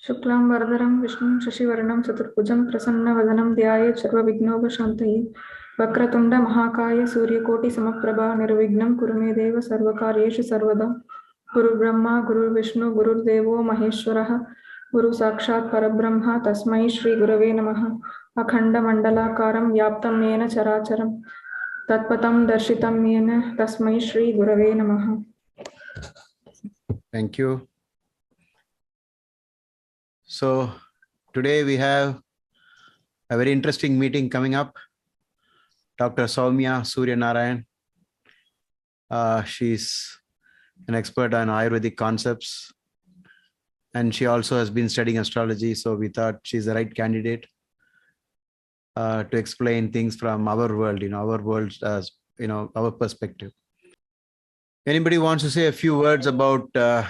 Shuklam Varadaram Vishnu Shashivaranam Chaturbhujam Prasanna Dhyaye Sarvavighnopashantये Vakratunda Mahakaya Suryakoti Samaprabha Nirvignam Kurume Deva Sarvakaryeshu Sarvada Guru Brahma Guru Vishnu Guru Devo Maheshwaraha Guru Sakshat Parabrahma Tasmai Shri Gurave Namaha Akhanda Mandalakaram Vyaptam Yena Characharam Tatpatam Darshitam Yena Tasmai Shri Gurave Namaha. Thank you. So today we have a very interesting meeting coming up. Dr. Soumya Surya Narayan. She's an expert on Ayurvedic concepts, and she also has been studying astrology. So we thought she's the right candidate to explain things from our world, our world as our perspective. Anybody wants to say a few words about the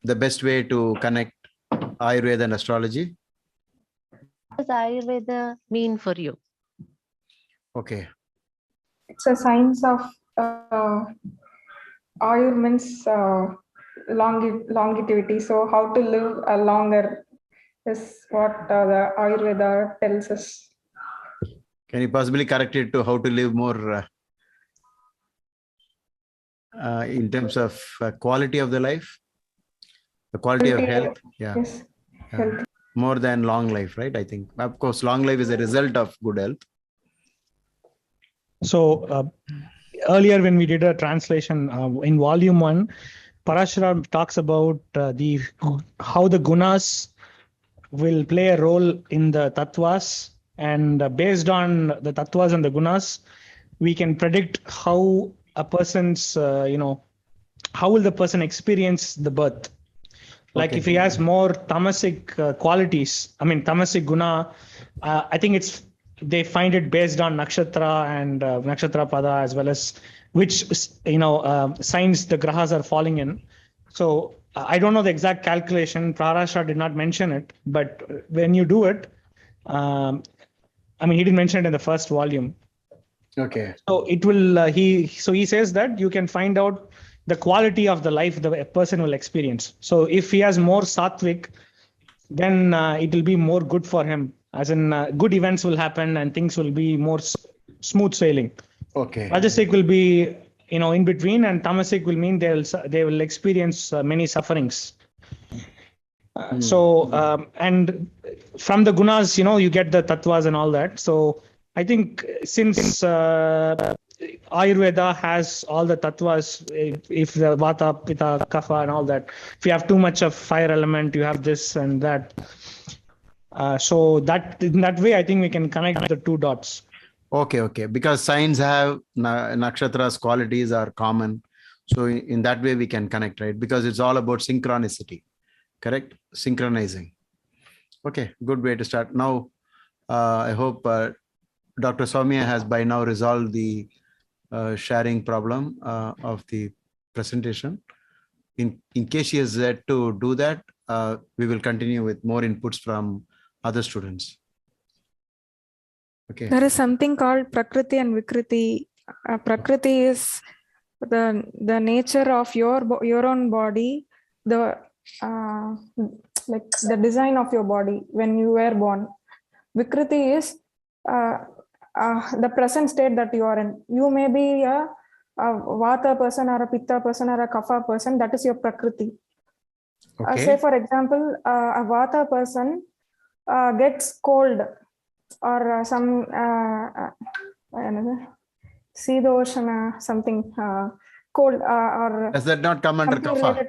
best way to connect Ayurveda and astrology? What does Ayurveda mean for you? Okay. It's a science of Ayur means longevity. So how to live longer is what the Ayurveda tells us. Can you possibly correct it to how to live more in terms of quality of the life? The quality of health? Yeah. Yes. Health. More than long life, right? I think. Of course, long life is a result of good health. So earlier when we did a translation in volume 1, Parashara talks about how the gunas will play a role in the tattvas, and based on the tattvas and the gunas, we can predict how a person's, how will the person experience the birth. Like if he has more tamasic qualities, tamasic guna, I think they find it based on nakshatra and nakshatra pada, as well as which signs the grahas are falling in. So I don't know the exact calculation. Parashara did not mention it, but when you do it, he didn't mention it in the first volume. Okay. So it will. He says that you can find out the quality of the life the person will experience. So if he has more sattvic, then it will be more good for him. As in, good events will happen and things will be more smooth sailing. Okay. Rajasic will be, in between, and tamasic will mean they will experience many sufferings. And from the gunas, you get the tattvas and all that. So I think since Ayurveda has all the tattvas, if the vata, pitta, kapha and all that, if you have too much of fire element, you have this and that. So that in that way, I think we can connect the two dots. Okay. Because signs have nakshatras qualities are common. So in that way we can connect, right? Because it's all about synchronicity, correct? Synchronizing. Okay, good way to start. Now, I hope Dr. Soumya has by now resolved the sharing problem of the presentation. In case she has yet to do that, we will continue with more inputs from other students. Okay. There is something called Prakriti and Vikrati. Prakriti is the nature of your own body, the design of your body when you were born. Vikriti is the present state that you are in. You may be a vata person or a pitta person or a kapha person. That is your Prakriti. Okay. Say for example, a vata person gets cold or some Sidoshana, something cold or does that not come under kapha?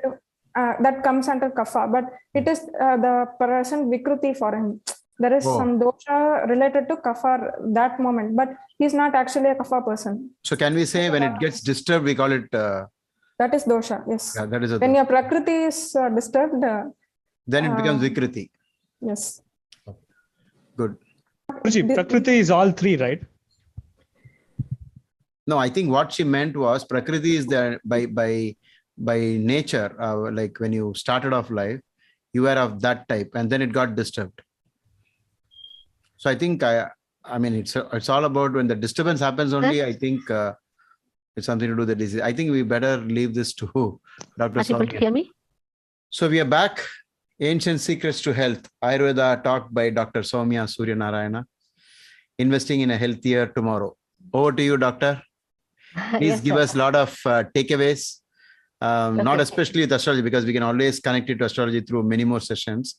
That comes under kapha, but it is the present Vikriti for him. There is some dosha related to kapha that moment, but he's not actually a kapha person. So can we say when it gets disturbed, we call it that is dosha, yes. Yeah, that is when your Prakriti is disturbed, then it becomes Vikriti. Yes. Good. Prakriti is all three, right? No, I think what she meant was Prakriti is there by nature. Like when you started off life, you were of that type, and then it got disturbed. So I think it's all about when the disturbance happens only. I think it's something to do with the disease. I think we better leave this to Dr. Are you able to hear me? So we are back. Ancient Secrets to Health, Ayurveda talk by Dr. Soumya Suryanarayana. Investing in a healthier tomorrow. Over to you, Doctor. Please Yes, give sir. us a lot of takeaways, not Okay. especially with astrology, because we can always connect it to astrology through many more sessions,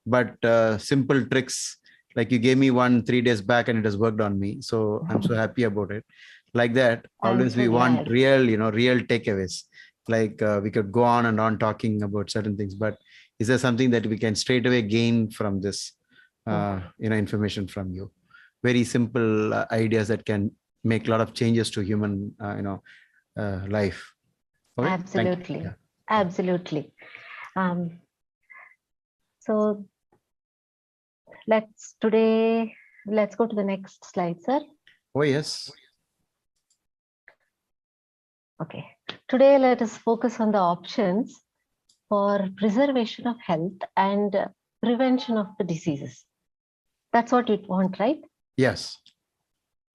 but simple tricks, like you gave me one 3 days back and it has worked on me. So I'm so happy about it. Like that, I'm always so we want glad. real takeaways. Like we could go on and on talking about certain things, but is there something that we can straight away gain from this, information from you? Very simple ideas that can make a lot of changes to human, life. Okay, thank you. Absolutely. Yeah. Absolutely. So let's go to the next slide, sir. Oh, yes. Okay. Today, let us focus on the options for preservation of health and prevention of the diseases. That's what we want, right? Yes.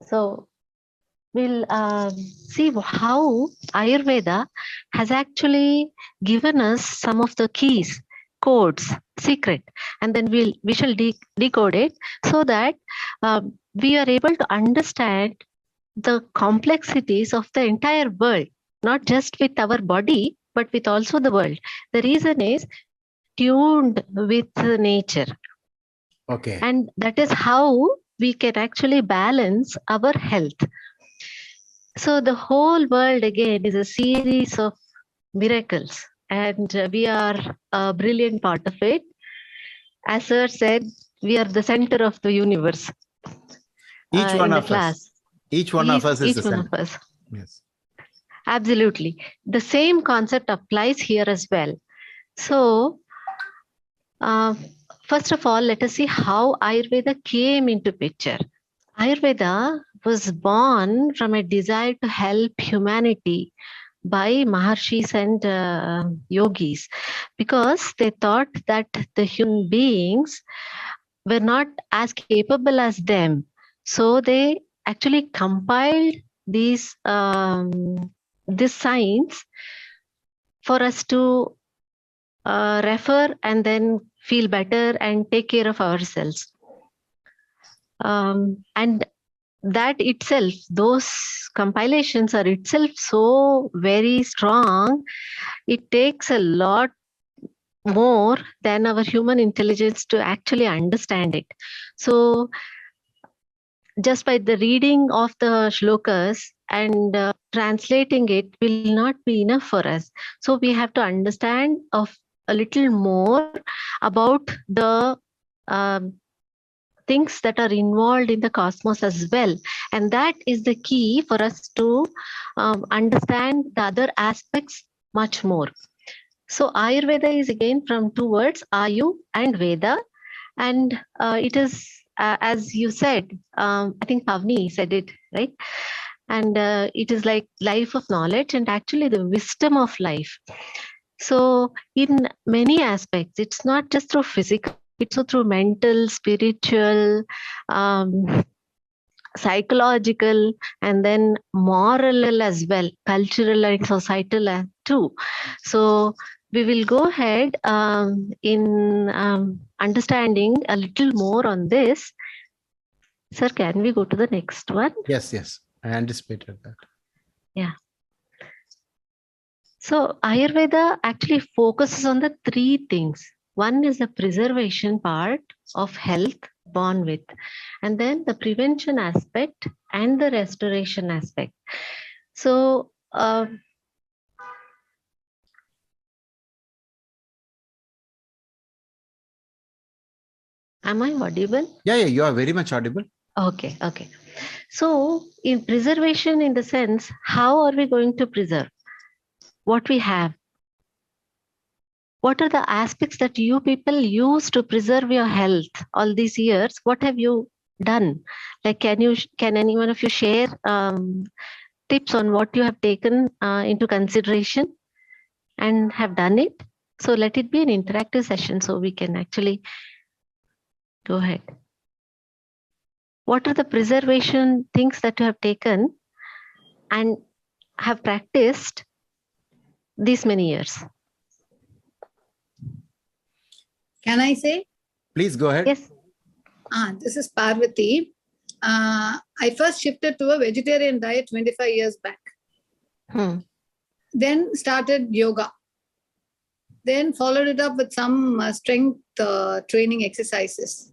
So we'll see how Ayurveda has actually given us some of the keys, codes, secret, and then we shall decode it so that we are able to understand the complexities of the entire world, not just with our body, but with also the world. The reason is tuned with nature. Okay. And that is how we can actually balance our health. So the whole world again is a series of miracles, and we are a brilliant part of it. As Sir said, we are the center of the universe. Each one in the of class. us. Each one of us is the Each one center. of us. Yes. Absolutely. The same concept applies here as well. So, first of all, let us see how Ayurveda came into picture. Ayurveda was born from a desire to help humanity by Maharshis and yogis, because they thought that the human beings were not as capable as them. So they actually compiled these signs for us to refer and then feel better and take care of ourselves. And that itself, those compilations are itself so very strong. It takes a lot more than our human intelligence to actually understand it. So just by the reading of the shlokas and translating it will not be enough for us. So we have to understand of a little more about the things that are involved in the cosmos as well. And that is the key for us to understand the other aspects much more. So Ayurveda is again from two words, Ayu and Veda. And it is, as you said, I think Pavni said it, right? And it is like life of knowledge and actually the wisdom of life. So in many aspects, it's not just through physical, it's also through mental, spiritual, psychological, and then moral as well, cultural and societal too. So we will go ahead in understanding a little more on this. Sir, can we go to the next one? Yes, yes. I anticipated that. Yeah. So Ayurveda actually focuses on the three things. One is the preservation part of health born with, and then the prevention aspect and the restoration aspect. So am I audible? Yeah, you are very much audible. Okay. So in preservation, in the sense, how are we going to preserve what we have? What are the aspects that you people use to preserve your health all these years? What have you done? Like, can any one of you share tips on what you have taken into consideration and have done it? So let it be an interactive session so we can actually go ahead. What are the preservation things that you have taken and have practiced these many years? Can I say? Please go ahead. Yes. This is Parvati. I first shifted to a vegetarian diet 25 years back. Then started yoga. Then followed it up with some strength training exercises.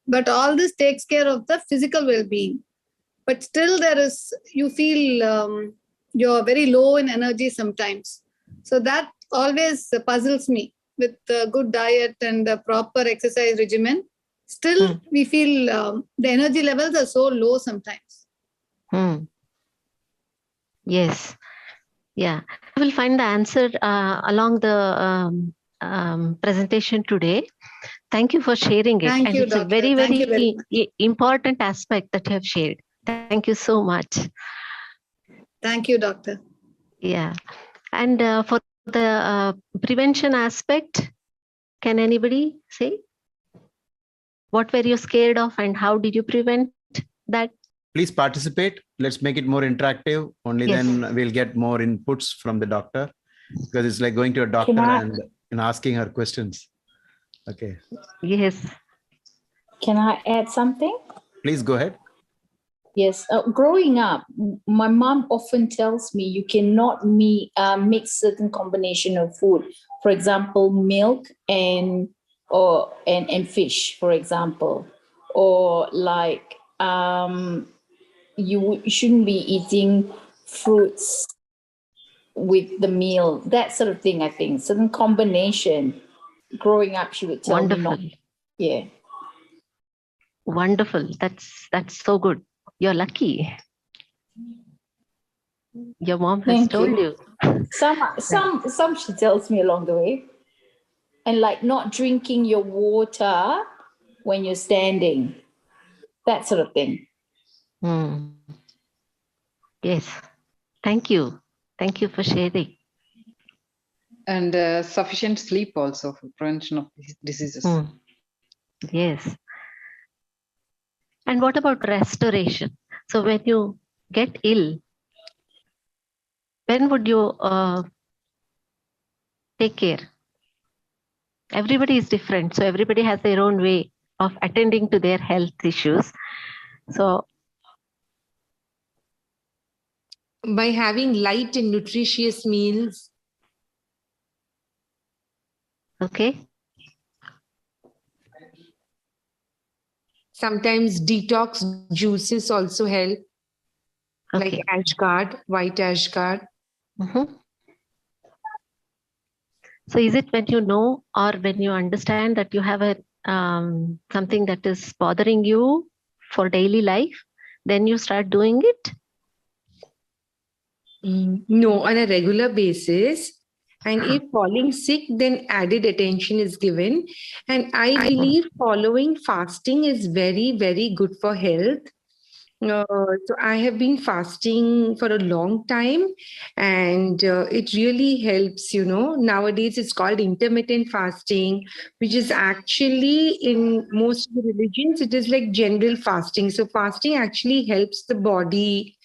But all this takes care of the physical well-being. But still you feel you're very low in energy sometimes. So that always puzzles me. With a good diet and a proper exercise regimen, still we feel the energy levels are so low sometimes. Yes. Yeah. You will find the answer along the presentation today. Thank you for sharing it. Thank you, it's a Doctor. very, Thank you very very important aspect that you have shared. Thank you so much. Thank you, Doctor. Yeah. And for the prevention aspect, can anybody say? What were you scared of and how did you prevent that? Please participate. Let's make it more interactive. Only then we'll get more inputs from the doctor, because it's like going to a doctor and asking her questions. Okay. Yes. Can I add something? Please go ahead. Yes. Growing up, my mom often tells me you cannot mix certain combination of food. For example, milk and fish, for example, or like you shouldn't be eating fruits with the meal, that sort of thing. I think certain combination. Growing up, she would tell me not. Yeah. Wonderful. That's so good. You're lucky. Your mom has told you. Some she tells me along the way. And like not drinking your water when you're standing. That sort of thing. Yes. Thank you. Thank you for sharing. And sufficient sleep also for prevention of diseases. Yes. And what about restoration? So when you get ill, when would you take care? Everybody is different. So everybody has their own way of attending to their health issues. So by having light and nutritious meals. Okay. Sometimes detox juices also help. Okay. Like ashgard, white ashgard. So is it when you know or when you understand that you have a something that is bothering you for daily life, then you start doing it? No, on a regular basis. And if falling sick, then added attention is given. And I believe following fasting is very, very good for health. So I have been fasting for a long time, and it really helps, Nowadays it's called intermittent fasting, which is actually in most of the religions, it is like general fasting. So fasting actually helps the body,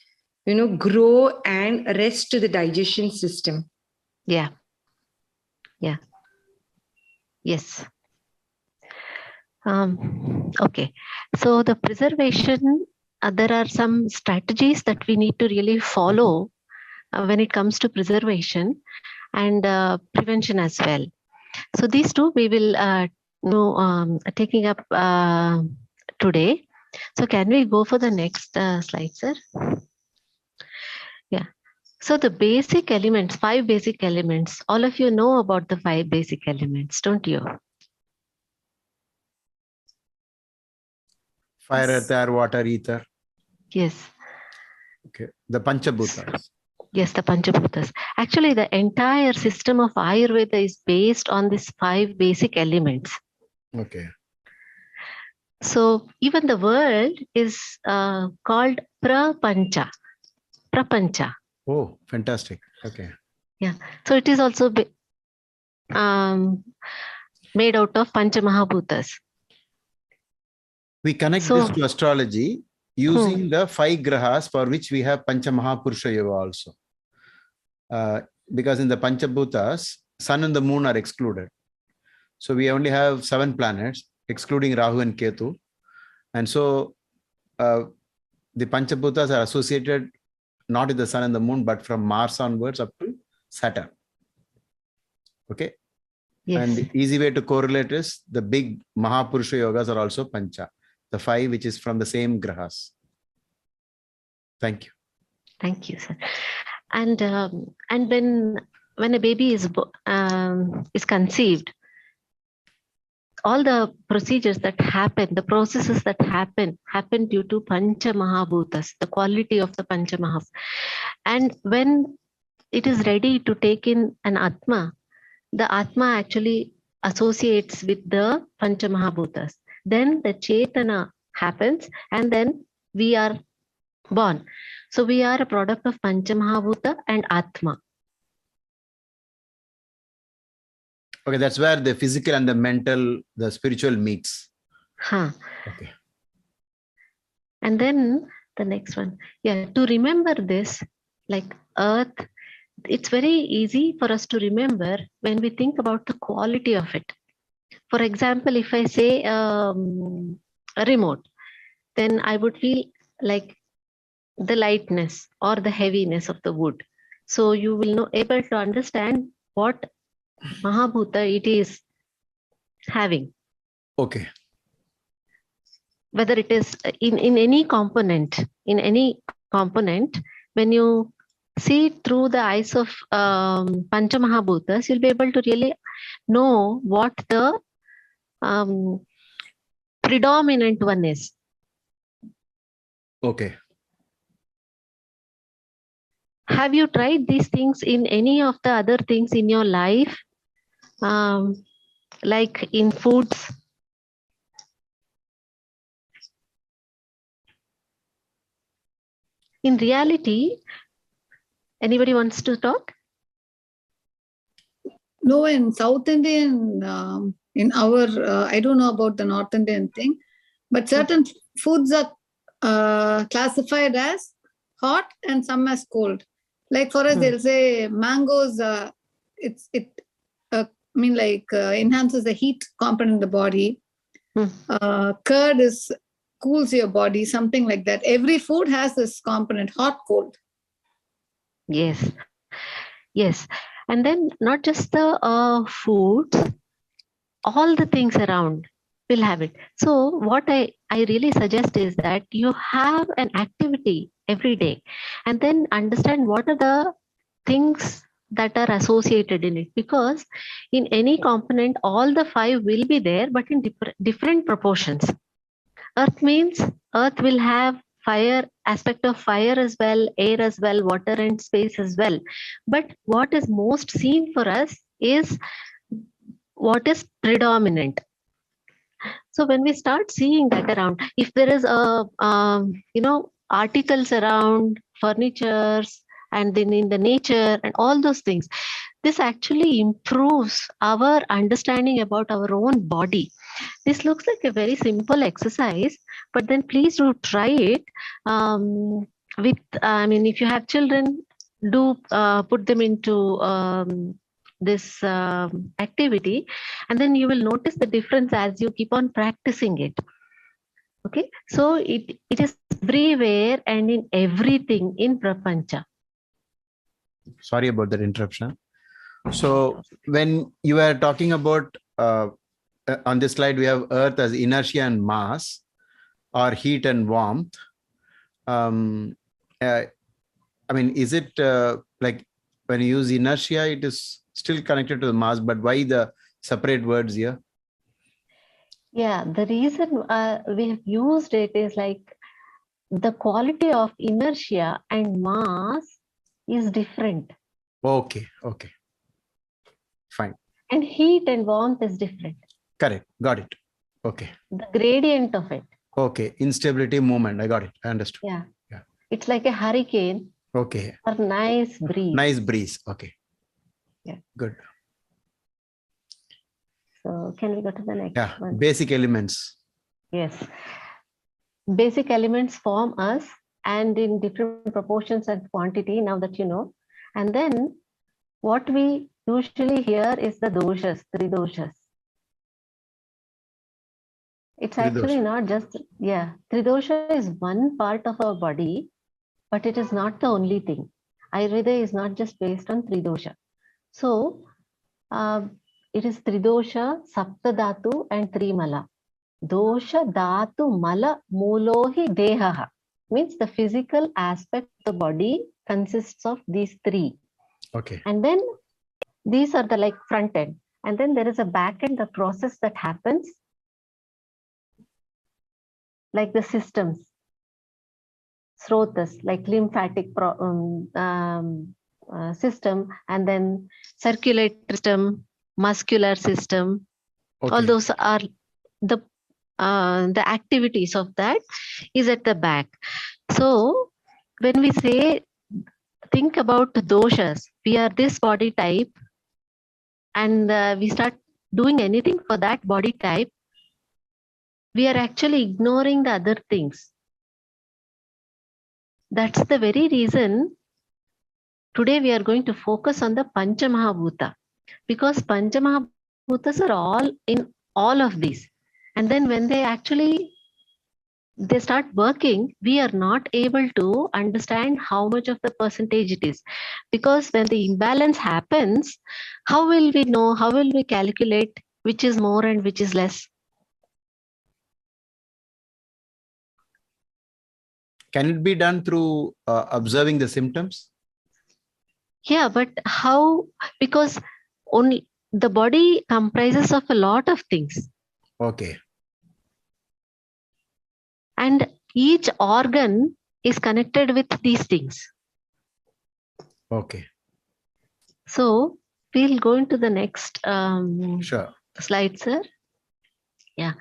grow and rest to the digestion system. Yeah. Yeah. Yes. Okay. So the preservation, there are some strategies that we need to really follow when it comes to preservation and prevention as well. So these two we will taking up today. So can we go for the next slide, sir? Yeah. So the basic elements, 5 basic elements, all of you know about the 5 basic elements, don't you? Fire, earth, air, water, ether. Yes. Okay. The Panchabhutas. Yes, the Panchabhutas. Actually, the entire system of Ayurveda is based on these 5 basic elements. Okay. So even the world is called Prapancha. Prapancha. Oh, fantastic. Okay. Yeah. So it is also made out of Panchamahabhutas. We connect this to astrology using the 5 grahas for which we have Panchamahapurusha Yoga also. Because in the Panchabhutas, sun and the moon are excluded. So we only have 7 planets, excluding Rahu and Ketu. And so the Panchabhutas are associated not with the sun and the moon, but from Mars onwards up to Saturn. Okay. Yes. And the easy way to correlate is the big Mahapurusha yogas are also Pancha, the 5 which is from the same grahas. Thank you. Thank you, sir. And when a baby is conceived, all the procedures that happen, the processes that happen due to Pancha Mahabhutas, the quality of the Pancha Mahas. And when it is ready to take in an Atma, the Atma actually associates with the Pancha Mahabhutas. Then the Chetana happens and then we are born. So we are a product of Pancha Mahabhuta and Atma. Okay, that's where the physical and the mental, the spiritual meets. Huh. Okay. And then the next one. Yeah, to remember this, like earth, it's very easy for us to remember when we think about the quality of it. For example, if I say a remote, then I would feel like the lightness or the heaviness of the wood. So you will know able to understand what Mahabhuta it is having. Okay. Whether it is in any component, when you see it through the eyes of Pancha Mahabhutas, you'll be able to really know what the predominant one is. Okay. Have you tried these things in any of the other things in your life? Like in foods? In reality, anybody wants to talk? No, in South Indian, in our, I don't know about the North Indian thing, but certain foods are classified as hot and some as cold. Like for us, they'll say mangoes, enhances the heat component in the body. Curd cools your body, something like that. Every food has this component, hot, cold. Yes. Yes. And then not just the foods, all the things around will have it. So what I really suggest is that you have an activity every day and then understand what are the things that are associated in it, because in any component all the 5 will be there but in different proportions. Earth means earth will have fire, aspect of fire as well, air as well, water and space as well. But what is most seen for us is what is predominant. So when we start seeing that around, if there is articles around, furnitures, and then in the nature and all those things, this actually improves our understanding about our own body. This looks like a very simple exercise, but then please do try it. If you have children, do put them into this activity, and then you will notice the difference as you keep on practicing it. Okay, so it is everywhere and in everything in Prapancha. Sorry about that interruption. So when you were talking about on this slide, we have Earth as inertia and mass, or heat and warmth. Is it like when you use inertia, it is still connected to the mass, but why the separate words here? Yeah, the reason we have used it is like the quality of inertia and mass is different. Okay. Fine. And heat and warmth is different. Correct. Got it. Okay. The gradient of it. Okay. Instability, movement. I got it. I understood. Yeah. It's like a hurricane. Okay. Or nice breeze. Nice breeze. Okay. Yeah. Good. So can we go to the next one? Basic elements. Yes. Basic elements form us and in different proportions and quantity, now that you know. And then what we usually hear is the doshas, 3 doshas. It's actually Tridosha. not just, yeah, Tridosha is one part of our body, but it is not the only thing. Ayurveda is not just based on Tridosha. So, it is Tridosha, Saptadhatu, and Trimala. Dosha, Dhatu, Mala, Mulohi, Dehaha. Means the physical aspect of the body consists of these three. Okay. And then these are the like front end. And then there is a back end, the process that happens, like the systems, srotas, like lymphatic system, and then circulatory system, muscular system. Okay. All those are the activities of that is at the back. So when we say, think about doshas, we are this body type, and we start doing anything for that body type, we are actually ignoring the other things. That's the very reason today we are going to focus on the Panchamahabhuta, because Panchamahabhutas are all in all of these. And then when they start working, we are not able to understand how much of the percentage it is. Because when the imbalance happens, how will we know, how will we calculate which is more and which is less? Can it be done through observing the symptoms? Yeah, but how? Because only the body comprises of a lot of things. Okay. And each organ is connected with these things. Okay. So we'll go into the next Sure. slide, sir. Yeah.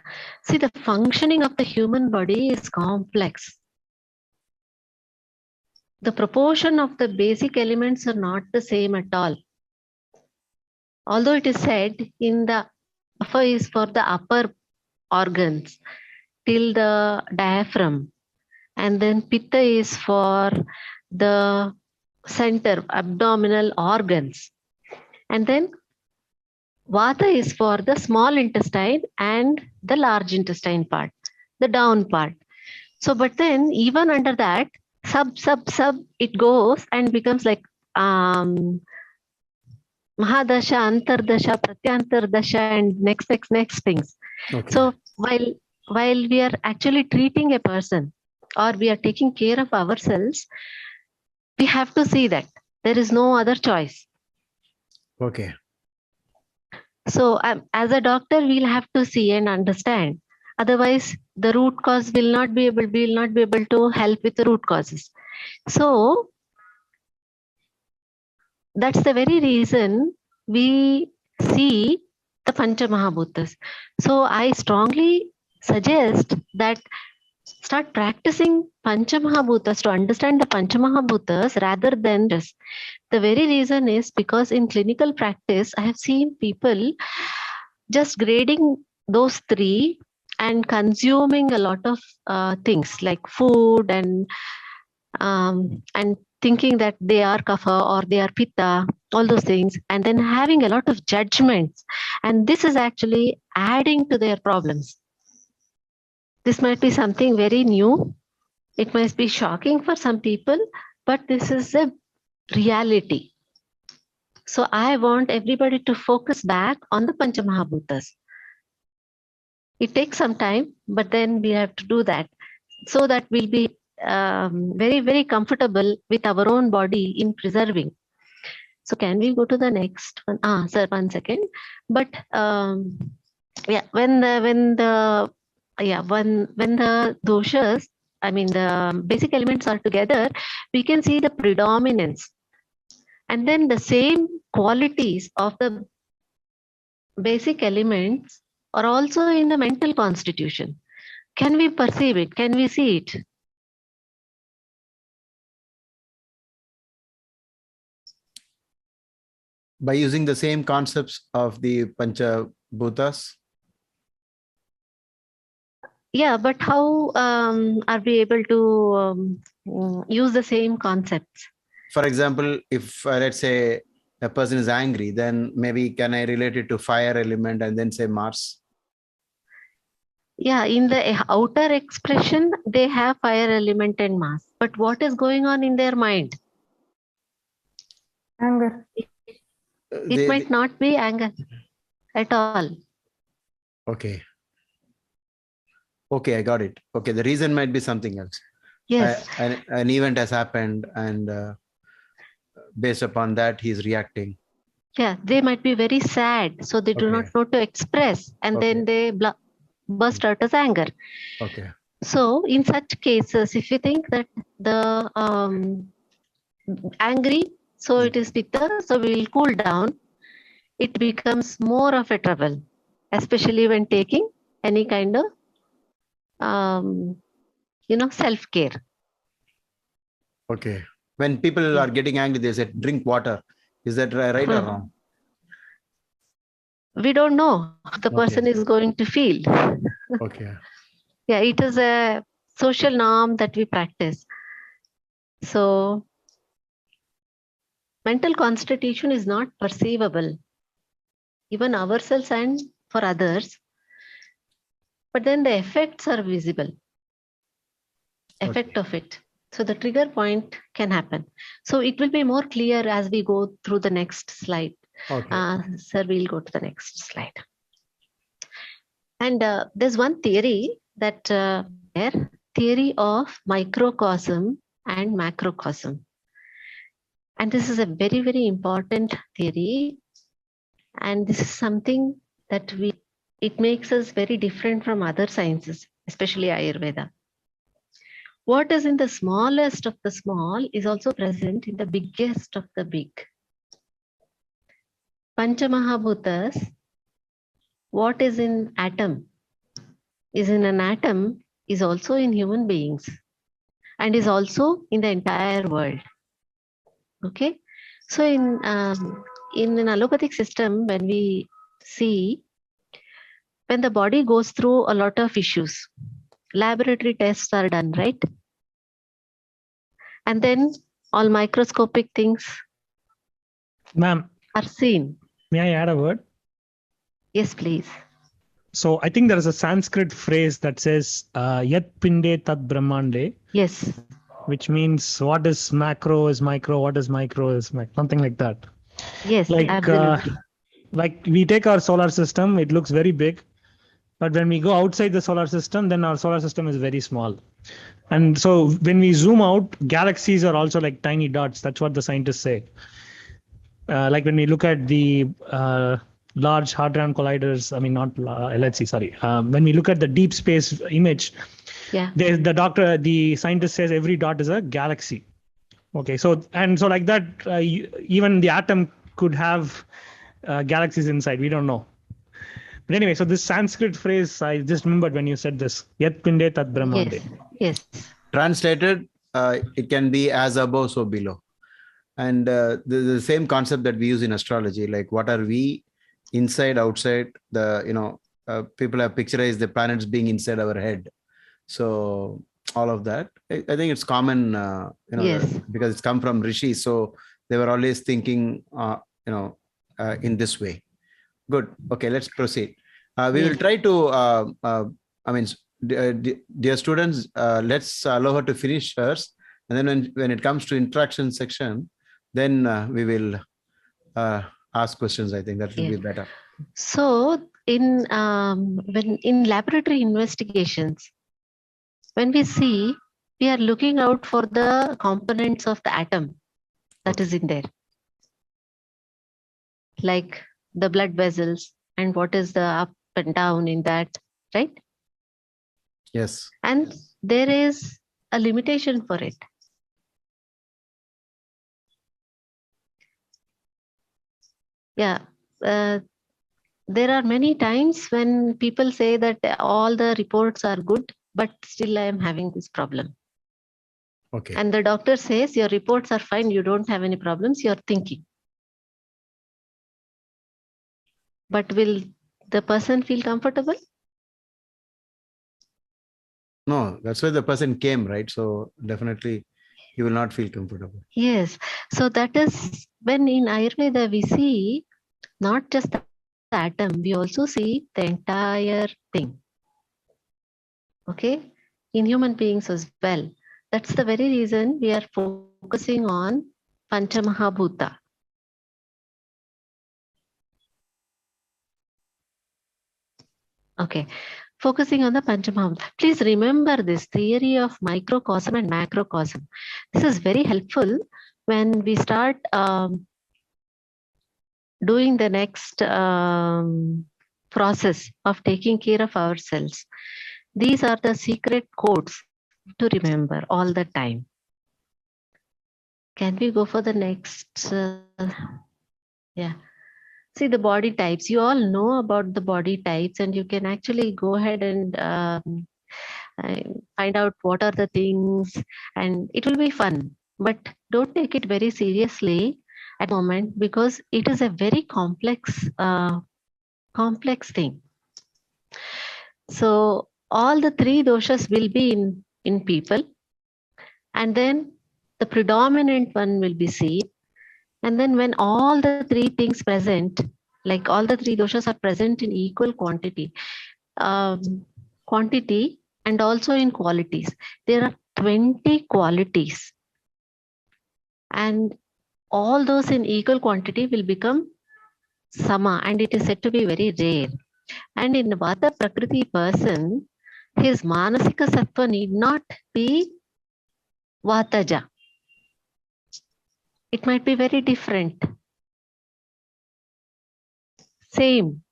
See, the functioning of the human body is complex. The proportion of the basic elements are not the same at all. Although it is said in the Kapha is for the upper organs till the diaphragm, and then Pitta is for the center abdominal organs, and then Vata is for the small intestine and the large intestine part, the down part. So, but then even under that, sub, it goes and becomes like Mahadasha, Antardasha, Pratyantardasha, and next things. Okay. So while we are actually treating a person or we are taking care of ourselves, we have to see that there is no other choice. Okay. So as a doctor, we'll have to see and understand. Otherwise, the root cause will not be able to help with the root causes. So that's the very reason we see the Panchamahabhutas. So I strongly suggest that start practicing Panchamahabhutas to understand the Panchamahabhutas rather than just. The very reason is because in clinical practice, I have seen people just grading those three and consuming a lot of things like food and thinking that they are Kapha or they are Pitta, all those things, and then having a lot of judgments. And this is actually adding to their problems. This might be something very new. It might be shocking for some people, but this is a reality. So I want everybody to focus back on the Panchamahabhutas. It takes some time, but then we have to do that so that we'll be very, very comfortable with our own body in preserving. So can we go to the next one? Sir, 1 second. But yeah, when the doshas, I mean the basic elements are together, we can see the predominance. And then the same qualities of the basic elements are also in the mental constitution. Can we perceive it? Can we see it? By using the same concepts of the Panchabhutas? Yeah, but how are we able to use the same concepts? For example, if let's say a person is angry, then maybe can I relate it to fire element and then say Mars? Yeah, in the outer expression, they have fire element and mass. But what is going on in their mind? Anger. It might not be anger at all. Okay. Okay, I got it. Okay, the reason might be something else. Yes. An event has happened, and based upon that, he's reacting. Yeah, they might be very sad, so they do Okay. not know to express, and then they burst out as anger. Okay. So, in such cases, if you think that the angry, so it is Pitta, so we will cool down, it becomes more of a trouble, especially when taking any kind of, self-care. Okay. When people are getting angry, they say, drink water. Is that right or wrong? We don't know how the person is going to feel. Okay. Yeah, it is a social norm that we practice. So, mental constitution is not perceivable, even ourselves and for others. But then the effects are visible. Effect of it. So the trigger point can happen. So it will be more clear as we go through the next slide. Okay. Sir, we'll go to the next slide. And there's one theory that theory of microcosm and macrocosm. And this is a very, very important theory. And this is something that it makes us very different from other sciences, especially Ayurveda. What is in the smallest of the small is also present in the biggest of the big. Panchamahabhutas, what is in atom, is in an atom, is also in human beings and is also in the entire world. Okay, so in an allopathic system, when we see, when the body goes through a lot of issues, laboratory tests are done, right? And then all microscopic things Ma'am, are seen. may I add a word? Yes, please. So I think there is a Sanskrit phrase that says Yat Pinde Tat Brahmande. Yes. Which means what is macro is micro, what is micro is something like that. Yes, absolutely. Like we take our solar system, it looks very big. But when we go outside the solar system, then our solar system is very small. And so when we zoom out, galaxies are also like tiny dots. That's what the scientists say. Like when we look at the large hadron colliders, I mean, not LHC, sorry. When we look at the deep space image, the scientist says every dot is a galaxy. Okay, so like that, even the atom could have galaxies inside. We don't know. But anyway, so this Sanskrit phrase, I just remembered when you said this. Yat pinde tat brahmande. Yes. Translated, it can be as above, so below. And the same concept that we use in astrology, like what are we inside, outside, people have picturized the planets being inside our head. So all of that, I think it's common, because it's come from rishis. So they were always thinking, in this way. Good. Okay, let's proceed. We will try to, dear students, let's allow her to finish hers. And then when it comes to interaction section, then we will ask questions. I think that will be better. So in laboratory investigations, when we see, we are looking out for the components of the atom that is in there. Like the blood vessels and what is the up and down in that, right? Yes. And there is a limitation for it. Yeah. There are many times when people say that all the reports are good, but still I am having this problem. Okay. And the doctor says, your reports are fine, you don't have any problems, you're thinking. But will the person feel comfortable? No, that's why the person came, right? So definitely he will not feel comfortable. Yes. So that is when in Ayurveda we see not just the atom, we also see the entire thing. Okay, in human beings as well. That's the very reason we are focusing on Panchamahabhuta. Okay, focusing on the Panchamahabhuta. Please remember this theory of microcosm and macrocosm. This is very helpful when we start doing the next process of taking care of ourselves. These are the secret codes to remember all the time. Can we go for the next? Yeah. See the body types. You all know about the body types, and you can actually go ahead and find out what are the things, and it will be fun. But don't take it very seriously at the moment, because it is a very complex thing. So all the three doshas will be in people, and then the predominant one will be seen. And then when all the three things present, like all the three doshas are present in equal quantity and also in qualities, there are 20 qualities, and all those in equal quantity will become sama, and it is said to be very rare. And in Vata Prakriti person, his manasika sattva need not be Vataja. It might be very different. Same.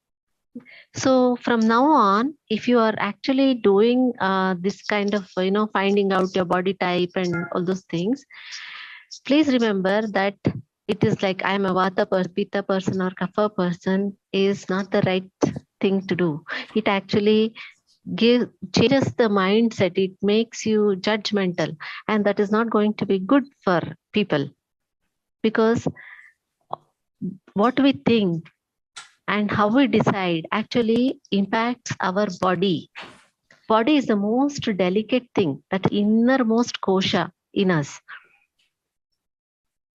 So from now on, if you are actually doing this kind of, finding out your body type and all those things, please remember that it is like I am a Vata person, Pitta person, or Kapha person is not the right thing to do. It actually changes the mindset. It makes you judgmental, and that is not going to be good for people, because what we think and how we decide actually impacts our body. Body is the most delicate thing, that innermost kosha in us.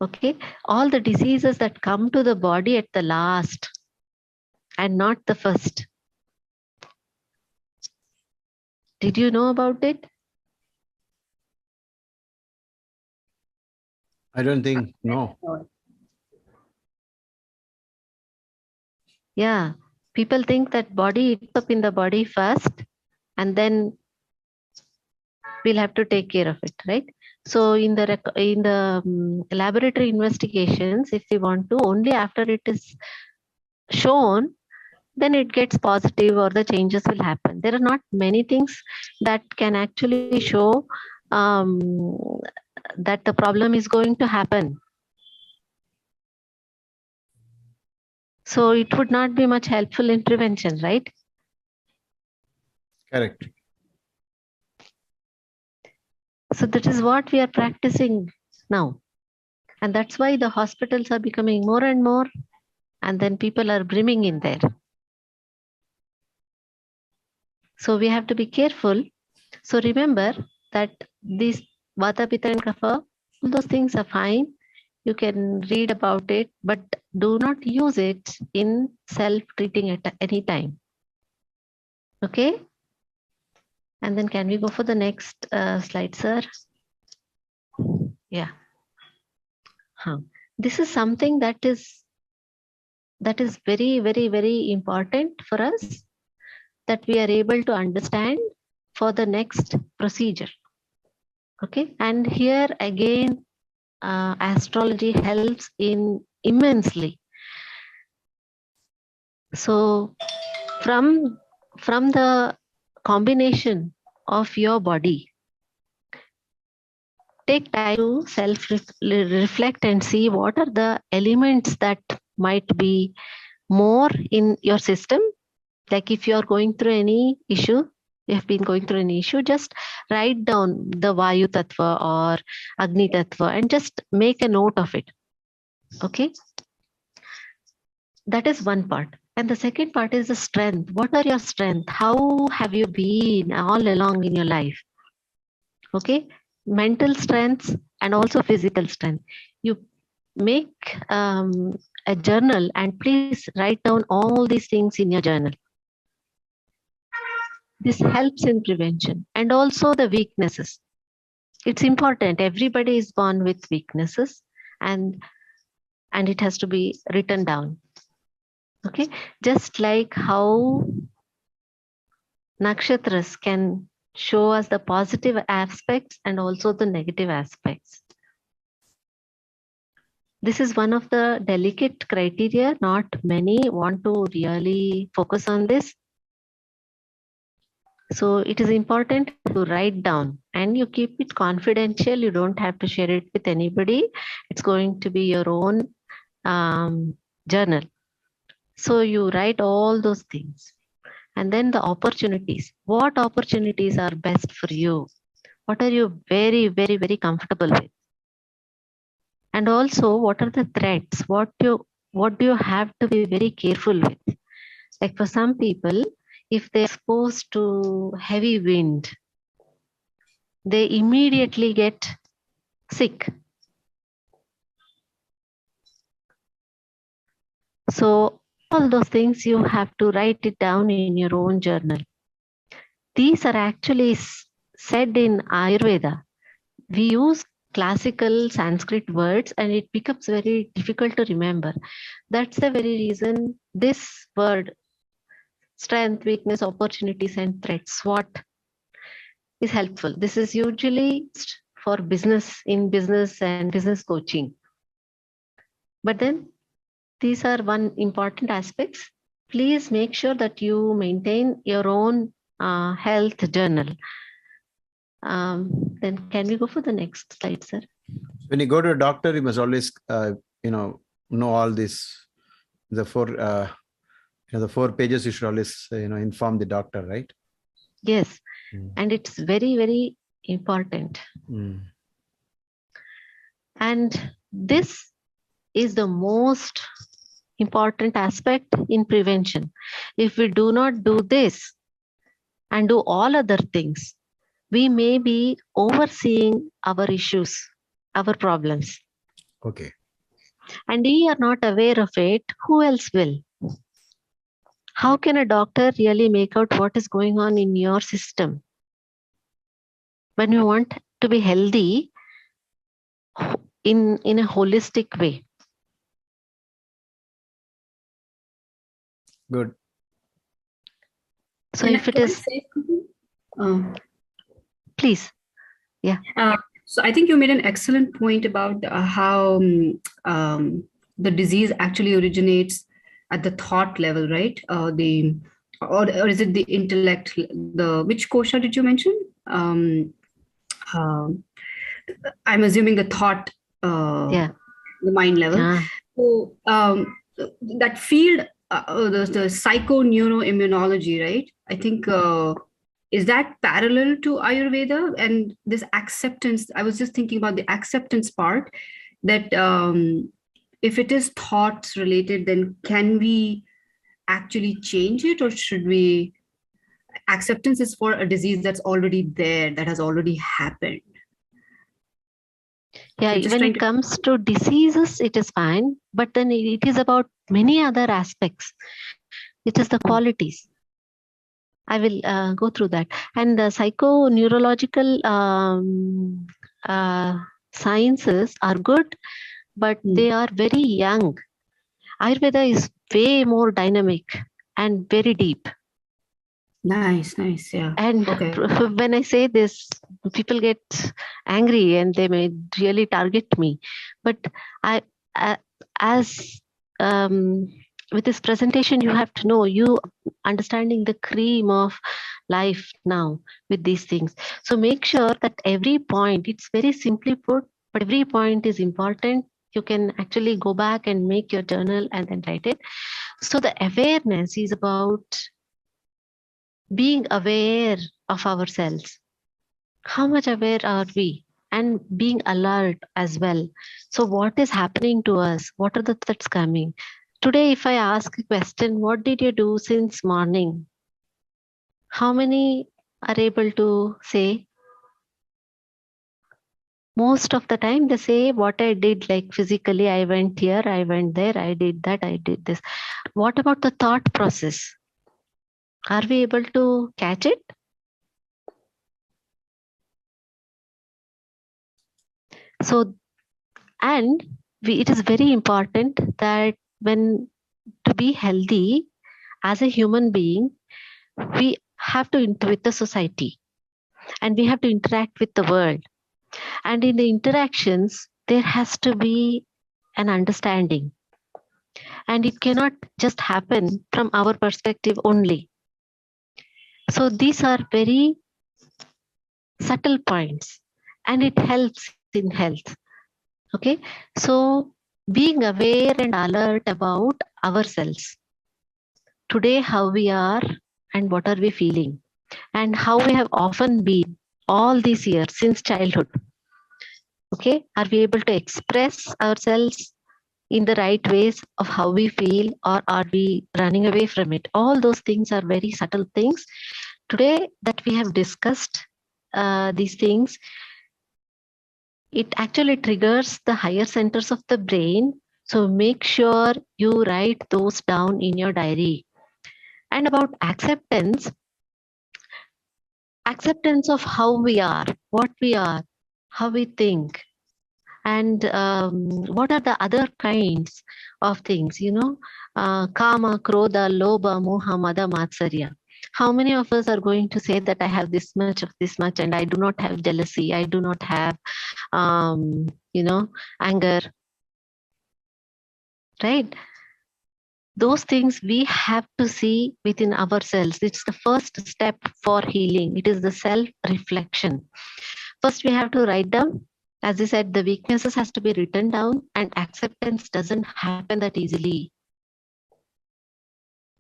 Okay, all the diseases that come to the body at the last and not the first. Did you know about it? I don't think, no. Yeah, people think that body eats up in the body first, and then we'll have to take care of it, right? So in the laboratory investigations, if we want to, only after it is shown, then it gets positive or the changes will happen. There are not many things that can actually show that the problem is going to happen. So it would not be much helpful in prevention, right? Correct. So that is what we are practicing now. And that's why the hospitals are becoming more and more, and then people are brimming in there. So we have to be careful. So remember that these Vata, Pitta and Kapha, all those things are fine. You can read about it, but do not use it in self-treating at any time. Okay? And then can we go for the next slide, sir? Yeah. This is something that is very, very, very important for us, that we are able to understand for the next procedure. Okay, and here again, astrology helps in immensely. So from the combination of your body, take time to self-reflect and see what are the elements that might be more in your system. Like if you are going through any issue, you have been going through any issue, just write down the Vayu Tattva or Agni Tattva and just make a note of it. Okay. That is one part. And the second part is the strength. What are your strengths? How have you been all along in your life? Okay. Mental strengths and also physical strength. You make a journal and please write down all these things in your journal. This helps in prevention. And also the weaknesses. It's important. Everybody is born with weaknesses, and it has to be written down. Okay, just like how nakshatras can show us the positive aspects and also the negative aspects. This is one of the delicate criteria. Not many want to really focus on this. So it is important to write down, and you keep it confidential. You don't have to share it with anybody. It's going to be your own journal. So you write all those things. And then the opportunities. What opportunities are best for you? What are you very, very, very comfortable with? And also, what are the threats? What do you have to be very careful with? Like for some people, if they're exposed to heavy wind, they immediately get sick. So all those things you have to write it down in your own journal. These are actually said in Ayurveda. We use classical Sanskrit words and it becomes very difficult to remember. That's the very reason this word, strength, weakness, opportunities, and threats, SWOT, is helpful. This is usually for business, in business and business coaching. But then these are one important aspects. Please make sure that you maintain your own health journal. Then can we go for the next slide, sir? When you go to a doctor, you must always, know all this. The four pages you should always, inform the doctor, right? Yes, and it's very, very important. And this is the most important aspect in prevention. If we do not do this and do all other things, we may be overseeing our issues, our problems. Okay. And we are not aware of it, who else will? How can a doctor really make out what is going on in your system? When you want to be healthy in a holistic way. Good. So if it is, please. Yeah. So I think you made an excellent point about how the disease actually originates at the thought level, right? Or is it the intellect? Which kosha did you mention? I'm assuming the thought, the mind level. Yeah. So that field, the psychoneuroimmunology, right? I think is that parallel to Ayurveda and this acceptance? I was just thinking about the acceptance part, that if it is thoughts related, then can we actually change it, or should we? Acceptance is for a disease that's already there, that has already happened. Yeah, when it comes to diseases, it is fine, but then it is about many other aspects. It is the qualities. I will go through that. And the psychoneurological sciences are good, but they are very young. Ayurveda is way more dynamic and very deep. Nice, yeah. And when I say this, people get angry and they may really target me. But with this presentation, you have to know, you understanding the cream of life now with these things. So make sure that every point, it's very simply put, but every point is important. You can actually go back and make your journal and then write it. So the awareness is about being aware of ourselves. How much aware are we? And being alert as well. So what is happening to us? What are the threats coming? Today, if I ask a question, what did you do since morning? How many are able to say? Most of the time they say what I did, like physically, I went here, I went there, I did that, I did this. What about the thought process? Are we able to catch it? So, and it is very important that when to be healthy as a human being, we have to interact with the society and we have to interact with the world. And in the interactions, there has to be an understanding. And it cannot just happen from our perspective only. So these are very subtle points and it helps in health. Okay. So being aware and alert about ourselves. Today, how we are and what are we feeling and how we have often been all these years since childhood. Okay. Are we able to express ourselves in the right ways of how we feel, or are we running away from it? All those things are very subtle things. Today that we have discussed these things, it actually triggers the higher centers of the brain. So make sure you write those down in your diary. And about acceptance of how we are, what we are, how we think, and what are the other kinds of things, kama, krodha, lobha, moha, mada, matsarya. How many of us are going to say that I have this much of this much and I do not have jealousy, I do not have, anger, right? Those things we have to see within ourselves. It's the first step for healing. It is the self-reflection. First, we have to write down. As I said, the weaknesses has to be written down, and acceptance doesn't happen that easily.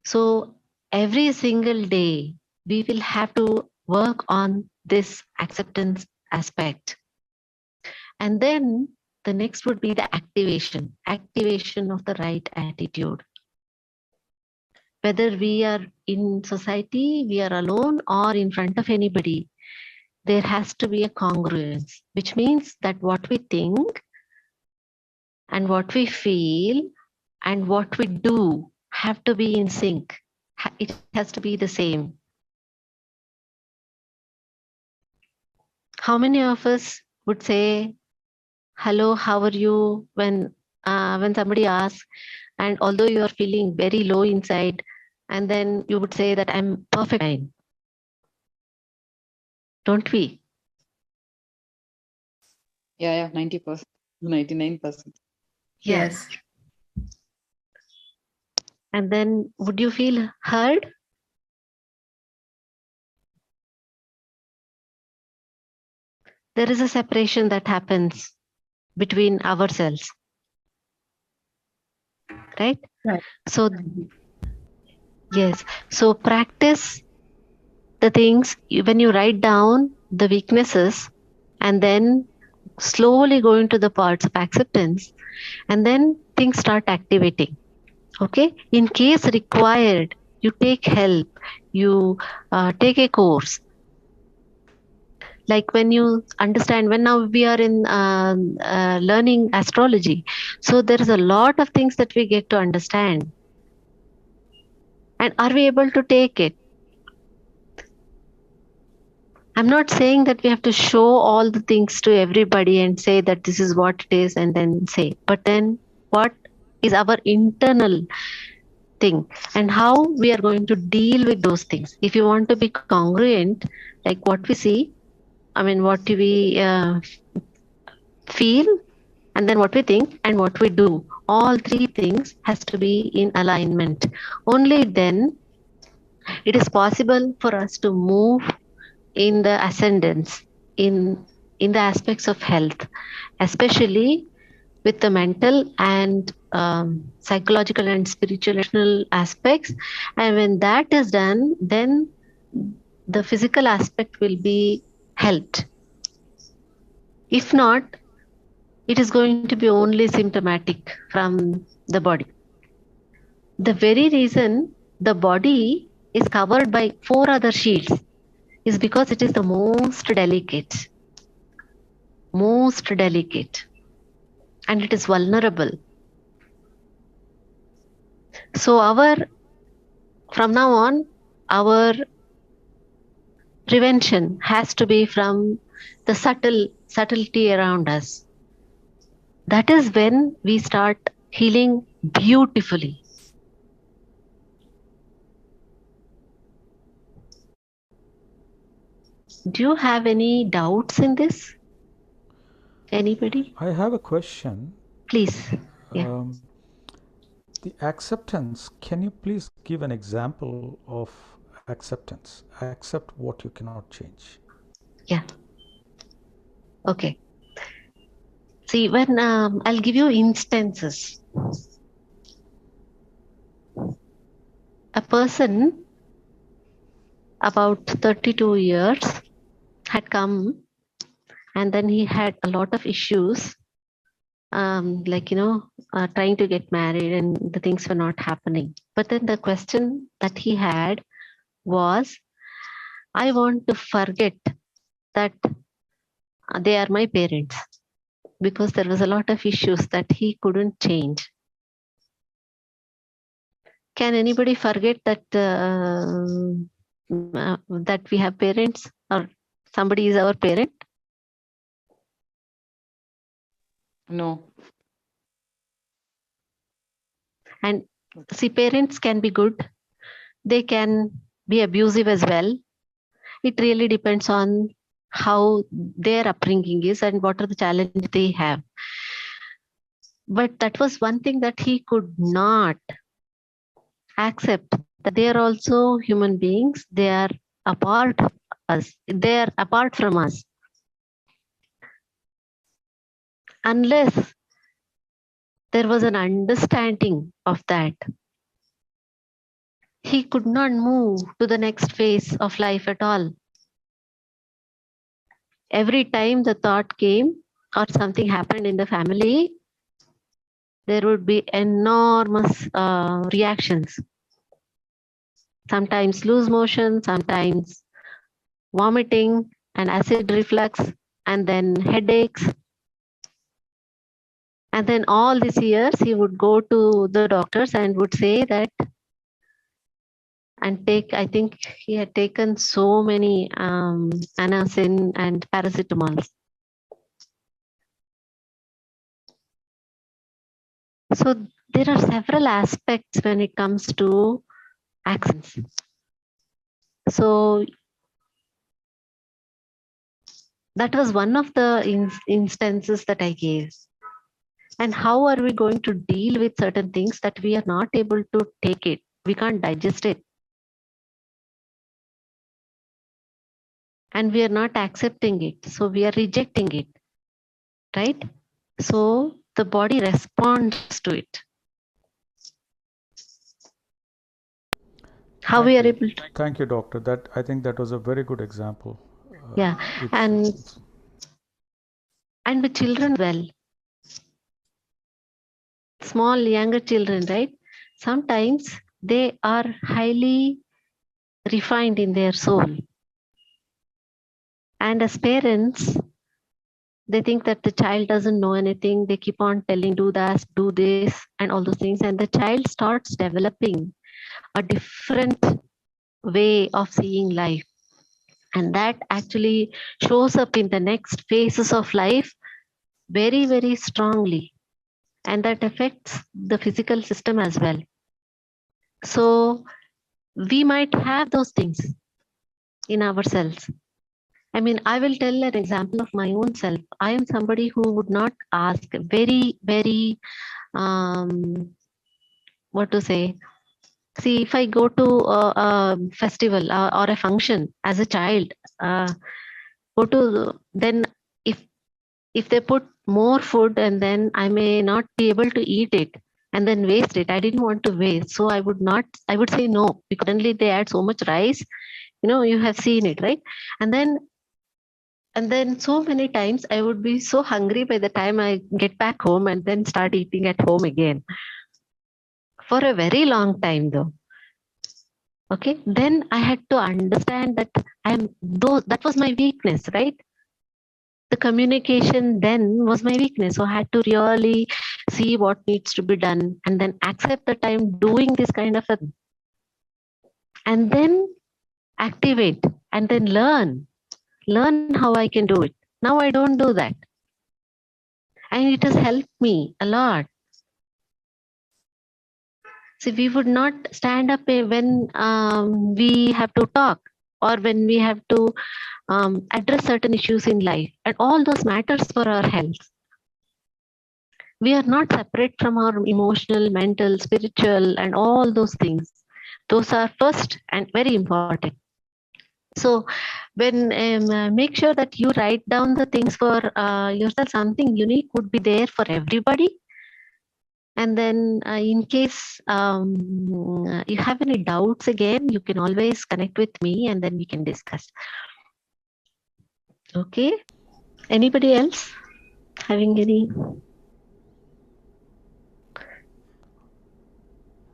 So every single day, we will have to work on this acceptance aspect. And then the next would be the activation of the right attitude. Whether we are in society, we are alone, or in front of anybody, there has to be a congruence, which means that what we think and what we feel and what we do have to be in sync. It has to be the same. How many of us would say, hello, how are you, when somebody asks, and although you are feeling very low inside, and then you would say that I'm perfect fine. Don't we? Yeah, 90%, 99%. Yes. And then would you feel heard? There is a separation that happens between ourselves. Right? Right. So, yes. So practice the things when you write down the weaknesses and then slowly go into the parts of acceptance, and then things start activating. Okay. In case required, you take help, you take a course. Like when you understand, when now we are in learning astrology, so there is a lot of things that we get to understand. And are we able to take it? I'm not saying that we have to show all the things to everybody and say that this is what it is and then say, but then what is our internal thing and how we are going to deal with those things. If you want to be congruent, like what we see, what do we feel, and then what we think and what we do, all three things has to be in alignment. Only then it is possible for us to move in the ascendance in the aspects of health, especially with the mental and psychological and spiritual aspects. And when that is done, then the physical aspect will be helped. If not, it is going to be only symptomatic from the body. The very reason the body is covered by 4 other shields is because it is the most delicate, and it is vulnerable. So from now on, our prevention has to be from the subtlety around us. That is when we start healing beautifully. Do you have any doubts in this? Anybody? I have a question. Please. Yeah. The acceptance, can you please give an example of acceptance? Accept what you cannot change. Yeah. Okay. See, when I'll give you instances. A person about 32 years had come, and then he had a lot of issues, trying to get married, and the things were not happening. But then the question that he had was, I want to forget that they are my parents, because there was a lot of issues that he couldn't change. Can anybody forget that that we have parents, or somebody is our parent? No. And see, parents can be good. They can be abusive as well. It really depends on how their upbringing is and what are the challenges they have. But that was one thing that he could not accept, that they are also human beings. They are apart from us. They are apart from us. Unless there was an understanding of that, he could not move to the next phase of life at all. Every time the thought came or something happened in the family, there would be enormous reactions. Sometimes loose motion, sometimes vomiting and acid reflux, and then headaches. And then all these years, he would go to the doctors and would say that, and I think he had taken so many anacin and paracetamol. So there are several aspects when it comes to accents. So that was one of the instances that I gave. And how are we going to deal with certain things that we are not able to take it? We can't digest it. And we are not accepting it. So we are rejecting it, right? So the body responds to it. How we are able to. Thank you, doctor. I think that was a very good example. Yeah, and with children, well, small younger children, right? Sometimes they are highly refined in their soul, and as parents, they think that the child doesn't know anything. They keep on telling, do that, do this, and all those things, and the child starts developing a different way of seeing life, and that actually shows up in the next phases of life very, very strongly, and that affects the physical system as well. So we might have those things in ourselves. I mean, I will tell an example of my own self. I am somebody who would not ask very, very, what to say? See, if I go to a festival or a function as a child, then if they put more food, and then I may not be able to eat it and then waste it. I didn't want to waste. So I would say no, because suddenly they add so much rice. You have seen it, right? And then so many times I would be so hungry by the time I get back home, and then start eating at home again. For a very long time though. Okay, then I had to understand that that was my weakness, right? The communication then was my weakness. So I had to really see what needs to be done, and then accept that I'm doing this kind of a. and then activate, and then learn how I can do it. Now I don't do that, and it has helped me a lot. See, we would not stand up when we have to talk, or when we have to address certain issues in life, and all those matters for our health. We are not separate from our emotional, mental, spiritual, and all those things. Those are first and very important. So when make sure that you write down the things for yourself. Something unique would be there for everybody. And then in case you have any doubts again, you can always connect with me and then we can discuss. Okay. Anybody else having any?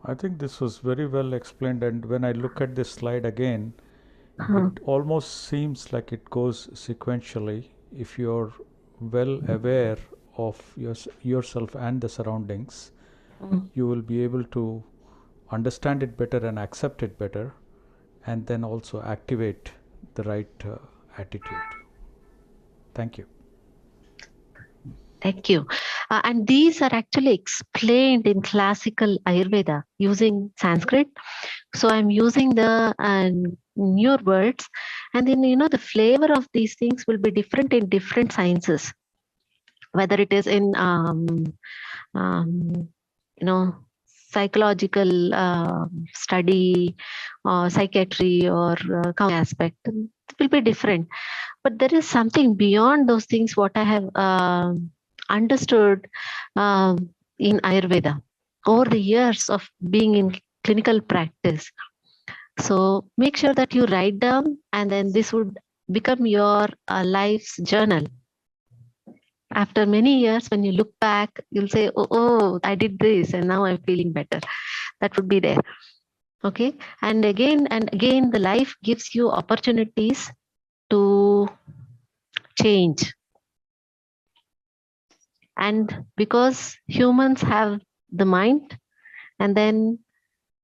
I think this was very well explained, and when I look at this slide again, it almost seems like it goes sequentially. If you're well aware of yourself and the surroundings, you will be able to understand it better and accept it better, and then also activate the right attitude. Thank you. Thank you. And these are actually explained in classical Ayurveda using Sanskrit. So I'm using the newer words, and then the flavor of these things will be different in different sciences, whether it is in psychological study or psychiatry or aspect. It will be different. But there is something beyond those things what I have understood in Ayurveda over the years of being in clinical practice. So make sure that you write down, and then this would become your life's journal. After many years, when you look back, you'll say, oh, I did this and now I'm feeling better. That would be there. Okay. And again, the life gives you opportunities to change. And because humans have the mind, and then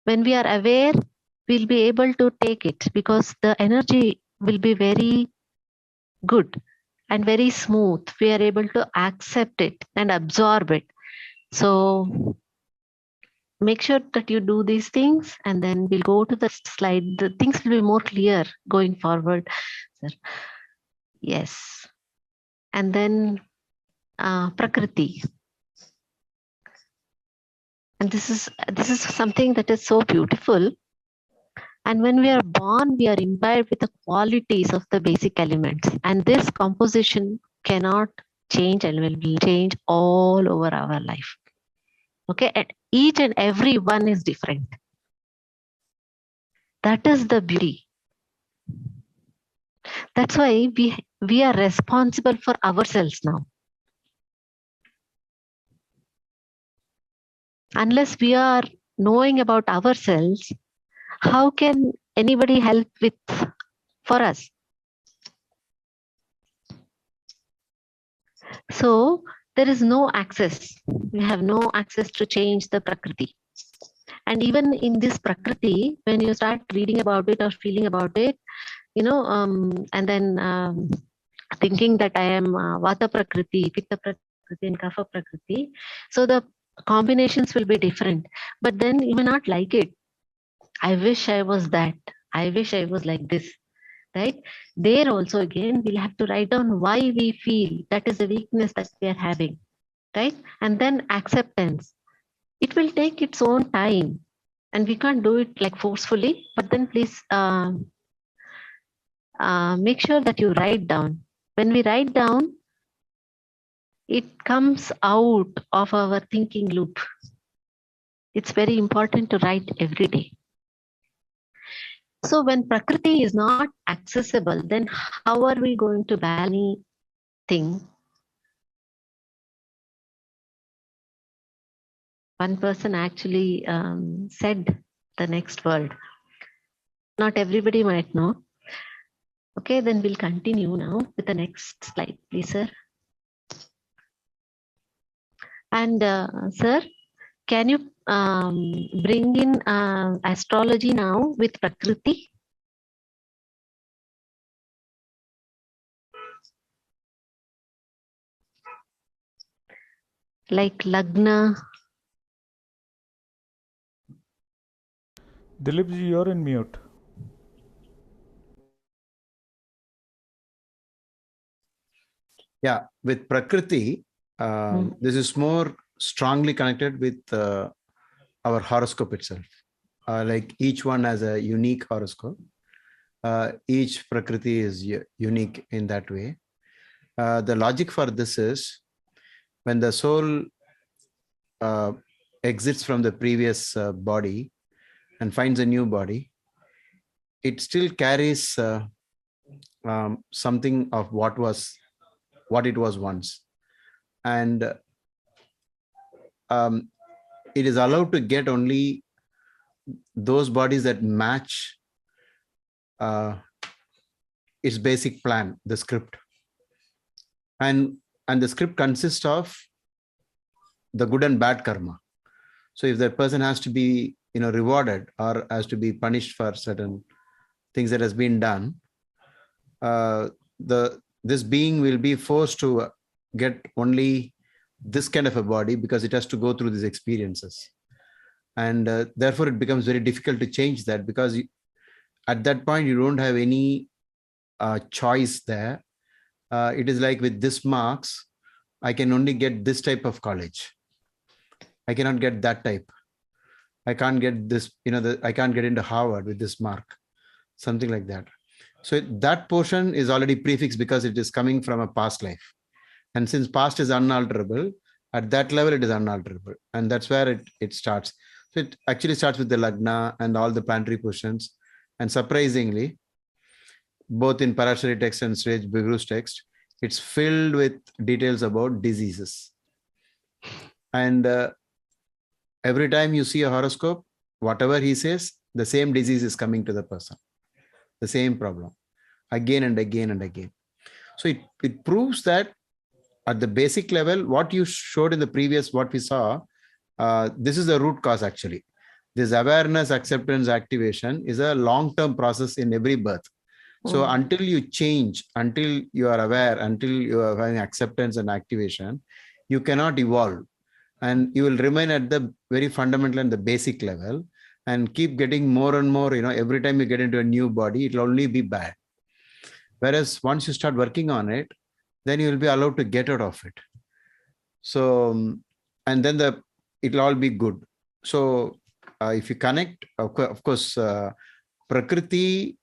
when we are aware, we'll be able to take it, because the energy will be very good and very smooth. We are able to accept it and absorb it. So make sure that you do these things, and then we'll go to the slide. The things will be more clear going forward. Yes. And then Prakriti. And this is something that is so beautiful. And when we are born, we are imbibed with the qualities of the basic elements. And this composition cannot change and will change all over our life. Okay, and each and every one is different. That is the beauty. That's why we are responsible for ourselves now. Unless we are knowing about ourselves, how can anybody help for us? So there is no access. We have no access to change the Prakriti. And even in this Prakriti, when you start reading about it or feeling about it, and then thinking that I am Vata Prakriti, Pitta Prakriti, and Kapha Prakriti, so the combinations will be different. But then you may not like it. I wish I was that. I wish I was like this. Right? There also again, we'll have to write down why we feel that is the weakness that we are having. Right? And then acceptance. It will take its own time. And we can't do it like forcefully. But then please make sure that you write down. When we write down, it comes out of our thinking loop. It's very important to write every day. So when Prakriti is not accessible, then how are we going to balance anything? One person actually said the next word. Not everybody might know. Okay, then we'll continue now with the next slide, please, sir. And sir, Can you bring in astrology now with Prakriti? Like Lagna. Dilip ji, you're in mute. Yeah, with Prakriti, this is more strongly connected with our horoscope itself. Like each one has a unique horoscope. Each Prakriti is unique in that way. The logic for this is when the soul exits from the previous body and finds a new body, it still carries something of what it was once. And it is allowed to get only those bodies that match its basic plan, the script. And the script consists of the good and bad karma. So if that person has to be, rewarded or has to be punished for certain things that has been done, this being will be forced to get only this kind of a body because it has to go through these experiences. And therefore it becomes very difficult to change that, because at that point you don't have any choice there. It is like with this marks, I can only get this type of college. I cannot get that type. I can't get this, I can't get into Harvard with this mark, something like that. So that portion is already prefixed because it is coming from a past life. And since past is unalterable, at that level, it is unalterable. And that's where it starts. So it actually starts with the Lagna and all the planetary positions. And surprisingly, both in Parashari text and Sraj Bhiguru's text, it's filled with details about diseases. And every time you see a horoscope, whatever he says, the same disease is coming to the person, the same problem, again and again and again. So it proves that at the basic level, what you showed in the previous, what we saw, this is the root cause actually. This awareness, acceptance, activation is a long-term process in every birth. So until you change, until you are aware, until you are having acceptance and activation, you cannot evolve. And you will remain at the very fundamental and the basic level and keep getting more and more, every time you get into a new body, it will only be bad. Whereas once you start working on it, then you will be allowed to get out of it. So, and then it will all be good. So if you connect, of course, Prakriti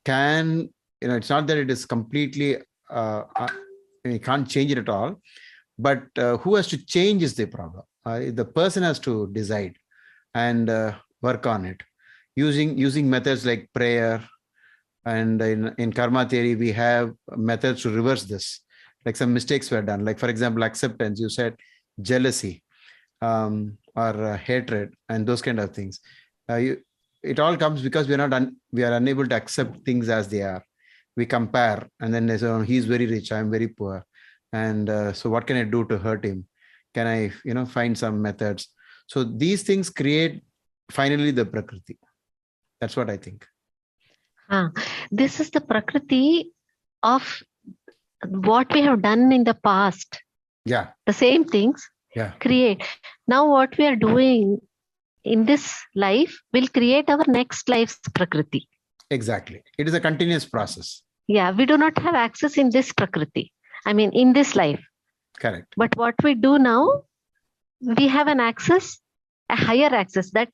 can, it's not that it is completely, you can't change it at all. But who has to change is the problem. The person has to decide and work on it using methods like prayer. And in karma theory, we have methods to reverse this. Like some mistakes were done. Like, for example, acceptance, you said jealousy or hatred and those kind of things. It all comes because we are unable to accept things as they are. We compare and then they say, oh, he's very rich, I'm very poor. And so what can I do to hurt him? Can I, find some methods? So these things create finally the Prakriti. That's what I think. This is the Prakriti of what we have done in the past. Yeah. The same things create. Now what we are doing in this life will create our next life's Prakriti. Exactly. It is a continuous process. Yeah, we do not have access in this Prakriti. I mean, in this life. Correct. But what we do now, we have an access, a higher access, that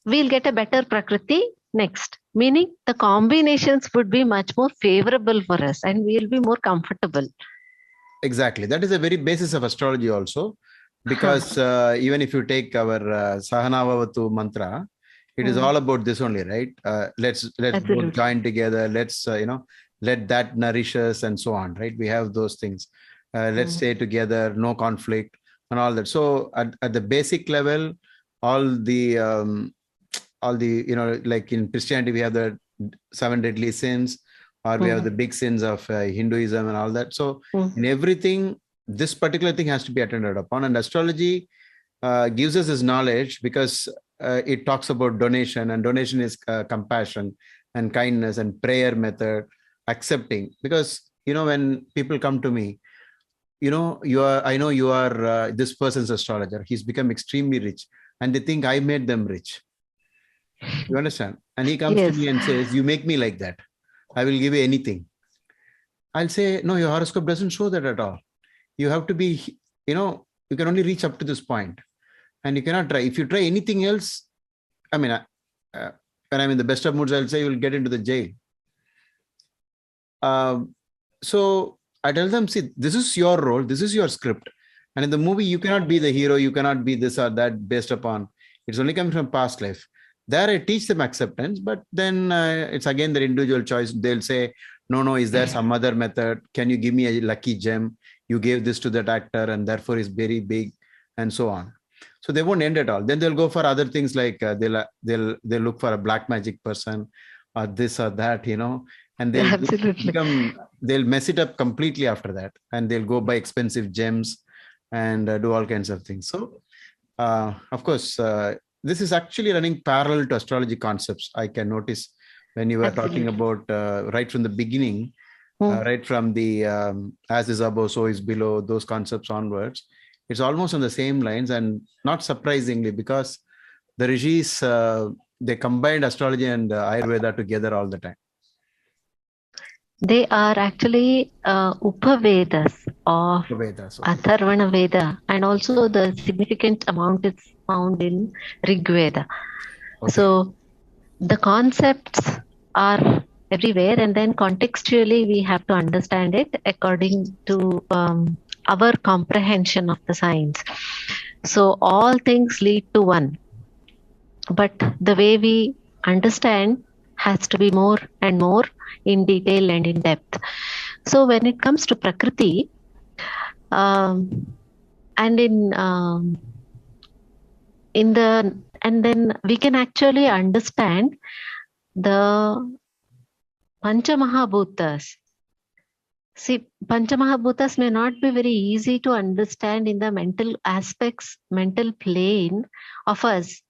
we'll get a better Prakriti next. Meaning the combinations would be much more favorable for us and we'll be more comfortable. Exactly. That is the very basis of astrology also. Because even if you take our Sahanavavatu mantra, it is all about this only, right? Let's both join together. Let's, let that nourish us and so on, right? We have those things. Let's stay together, no conflict and all that. So at the basic level, all the, like in Christianity, we have the 7 deadly sins, or we have the big sins of Hinduism and all that. So in everything, this particular thing has to be attended upon. And astrology gives us this knowledge because it talks about donation, and donation is compassion and kindness and prayer method, accepting. Because, when people come to me, I know you are this person's astrologer. He's become extremely rich and they think I made them rich. You understand? And he comes to me and says, you make me like that. I will give you anything. I'll say, no, your horoscope doesn't show that at all. You have to be, you can only reach up to this point and you cannot try. If you try anything else, I mean, when I'm in the best of moods, I'll say you'll get into the jail. So I tell them, see, this is your role. This is your script. And in the movie, you cannot be the hero. You cannot be this or that based upon, it's only coming from past life. There I teach them acceptance, but then it's again their individual choice. They'll say, no, is there some other method? Can you give me a lucky gem? You gave this to that actor and therefore is very big, and so on. So they won't end at all. Then they'll go for other things like they'll look for a black magic person or this or that, and they'll mess it up completely after that. And they'll go buy expensive gems and do all kinds of things. So, of course, this is actually running parallel to astrology concepts. I can notice when you were talking about right from the beginning, right from the as is above, so is below, those concepts onwards, it's almost on the same lines. And not surprisingly, because the rishis, they combined astrology and Ayurveda together all the time. They are actually Upavedas of Atharvana Veda, and also the significant amount is found in Rig Veda. Okay. So the concepts are everywhere, and then contextually we have to understand it according to our comprehension of the science. So all things lead to one, but the way we understand has to be more and more in detail and in depth. So when it comes to Prakriti, and then we can actually understand the Panchamahabhutas. See, Panchamahabhutas may not be very easy to understand in the mental aspects, mental plane of us,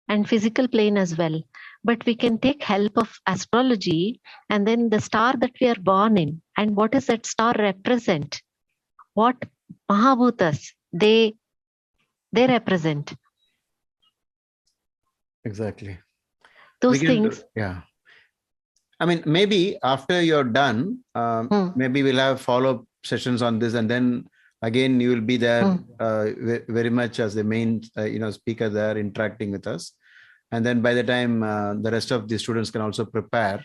and physical plane as well. But we can take help of astrology and then the star that we are born in, and what does that star represent? What Mahabhutas they represent? Exactly. Those things. Yeah. I mean, maybe after you're done, maybe we'll have follow-up sessions on this, and then again you will be there very much as the main speaker there, interacting with us. And then by the time the rest of the students can also prepare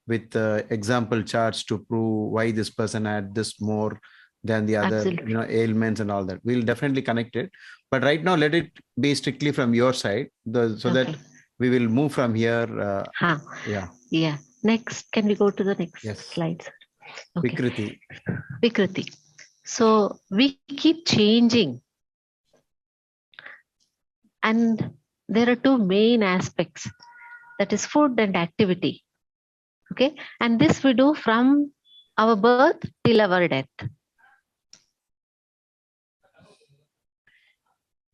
with example charts to prove why this person had this more than the other, ailments and all that. We'll definitely connect it. But right now, let it be strictly from your side, so that we will move from here. Yeah. Next, can we go to the next slide? Okay. Vikrati. So we keep changing. And there are two main aspects, that is food and activity. Okay. And this we do from our birth till our death.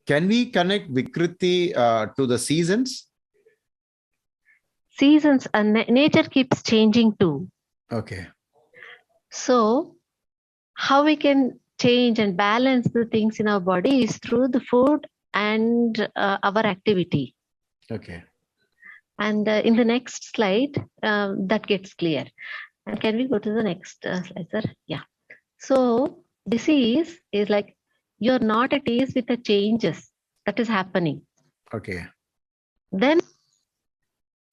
Can we connect Vikrati to the seasons? Seasons and nature keeps changing too. Okay. So how we can change and balance the things in our body is through the food and our activity. Okay. And in the next slide, that gets clear. And can we go to the next slide, sir? Yeah. So disease is like you're not at ease with the changes that is happening. Okay. Then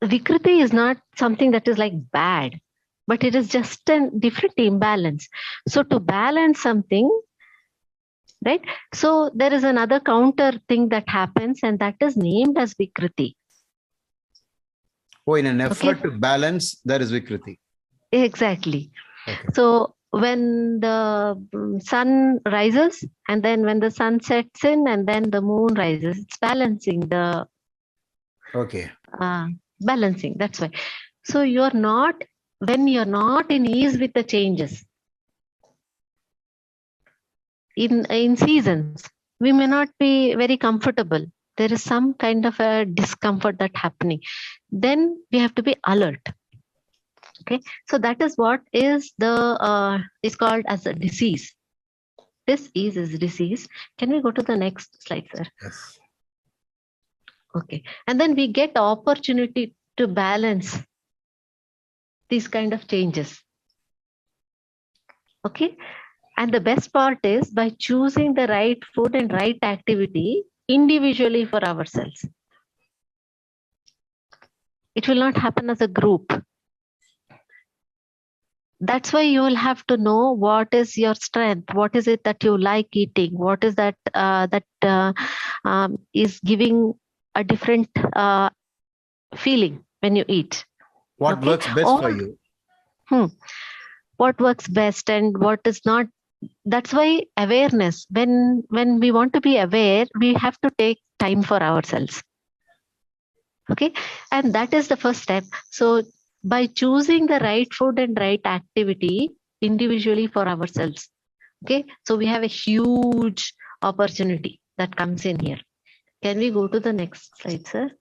Vikrati is not something that is like bad, but it is just a different imbalance. So to balance something, right? So there is another counter thing that happens, and that is named as Vikrati. Oh, in an effort to balance, there is Vikrati. Exactly. Okay. So when the sun rises, and then when the sun sets in, and then the moon rises, it's balancing the. Okay. Balancing. That's why. So when you're not in ease with the changes in seasons, we may not be very comfortable. There is some kind of a discomfort that happening. Then we have to be alert. Okay, so that is what is is called as a disease. This is disease. Can we go to the next slide, sir? Yes. Okay, and then we get opportunity to balance these kind of changes. Okay, and the best part is by choosing the right food and right activity individually for ourselves. It will not happen as a group. That's why you will have to know what is your strength, what is it that you like eating, what is that is giving a different feeling when you eat. What Okay? works best for you? What works best and what is not. That's why awareness, when we want to be aware, we have to take time for ourselves. Okay, and that is the first step. So by choosing the right food and right activity individually for ourselves, okay, so we have a huge opportunity that comes in here. Can we go to the next slide, sir?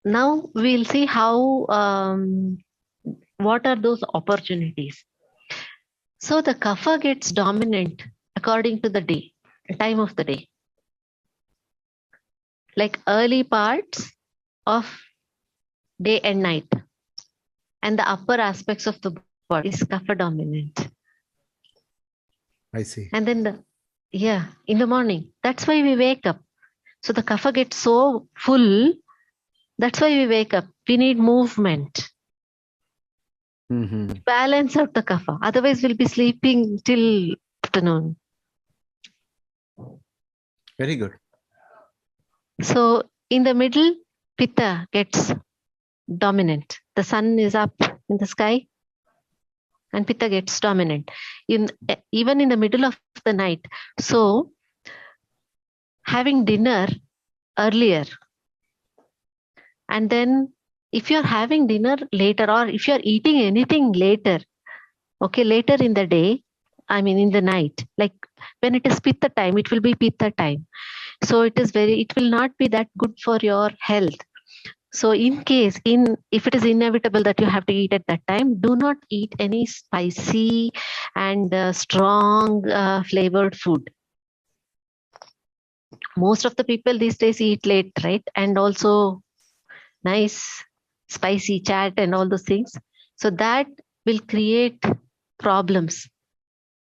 Now we'll see how what are those opportunities. So the kapha gets dominant according to the day, the time of the day. Like early parts of day and night, and the upper aspects of the body is kapha dominant. I see. And then in the morning, that's why we wake up. So the kapha gets so full, that's why we wake up. We need movement. Balance out the kapha. Otherwise, we'll be sleeping till afternoon. Very good. So in the middle, pitta gets dominant. The sun is up in the sky and pitta gets dominant. Even in the middle of the night. So having dinner earlier, and then if you're having dinner later, or if you're eating anything later, okay, later in the day, I mean in the night, like when it is pitta time, it will be pitta time. So it will not be that good for your health. So if it is inevitable that you have to eat at that time, do not eat any spicy and strong flavored food. Most of the people these days eat late, right? And also nice spicy chat and all those things. So that will create problems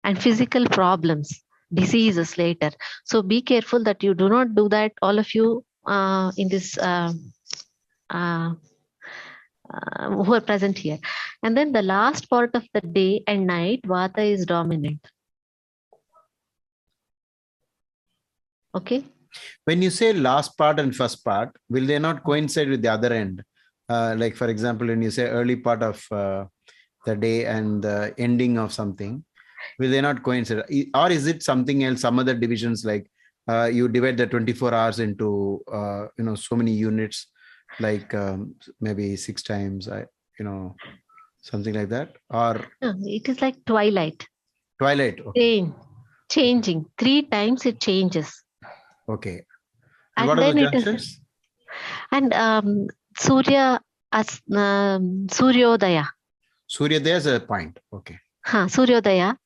and physical problems, diseases later. So be careful that you do not do that, all of you in this who are present here. And then the last part of the day and night, vata is dominant. Okay. When you say last part and first part, will they not coincide with the other end? Like, for example, when you say early part of the day and the ending of something, will they not coincide? Or is it something else, some other divisions, like you divide the 24 hours into, so many units, like maybe 6 times, something like that? Or no, it is like twilight. Twilight. Okay. Changing 3 times it changes. Okay. And what are the junctions? And Suryodaya. Suryodaya is a point. Okay. Suryodaya.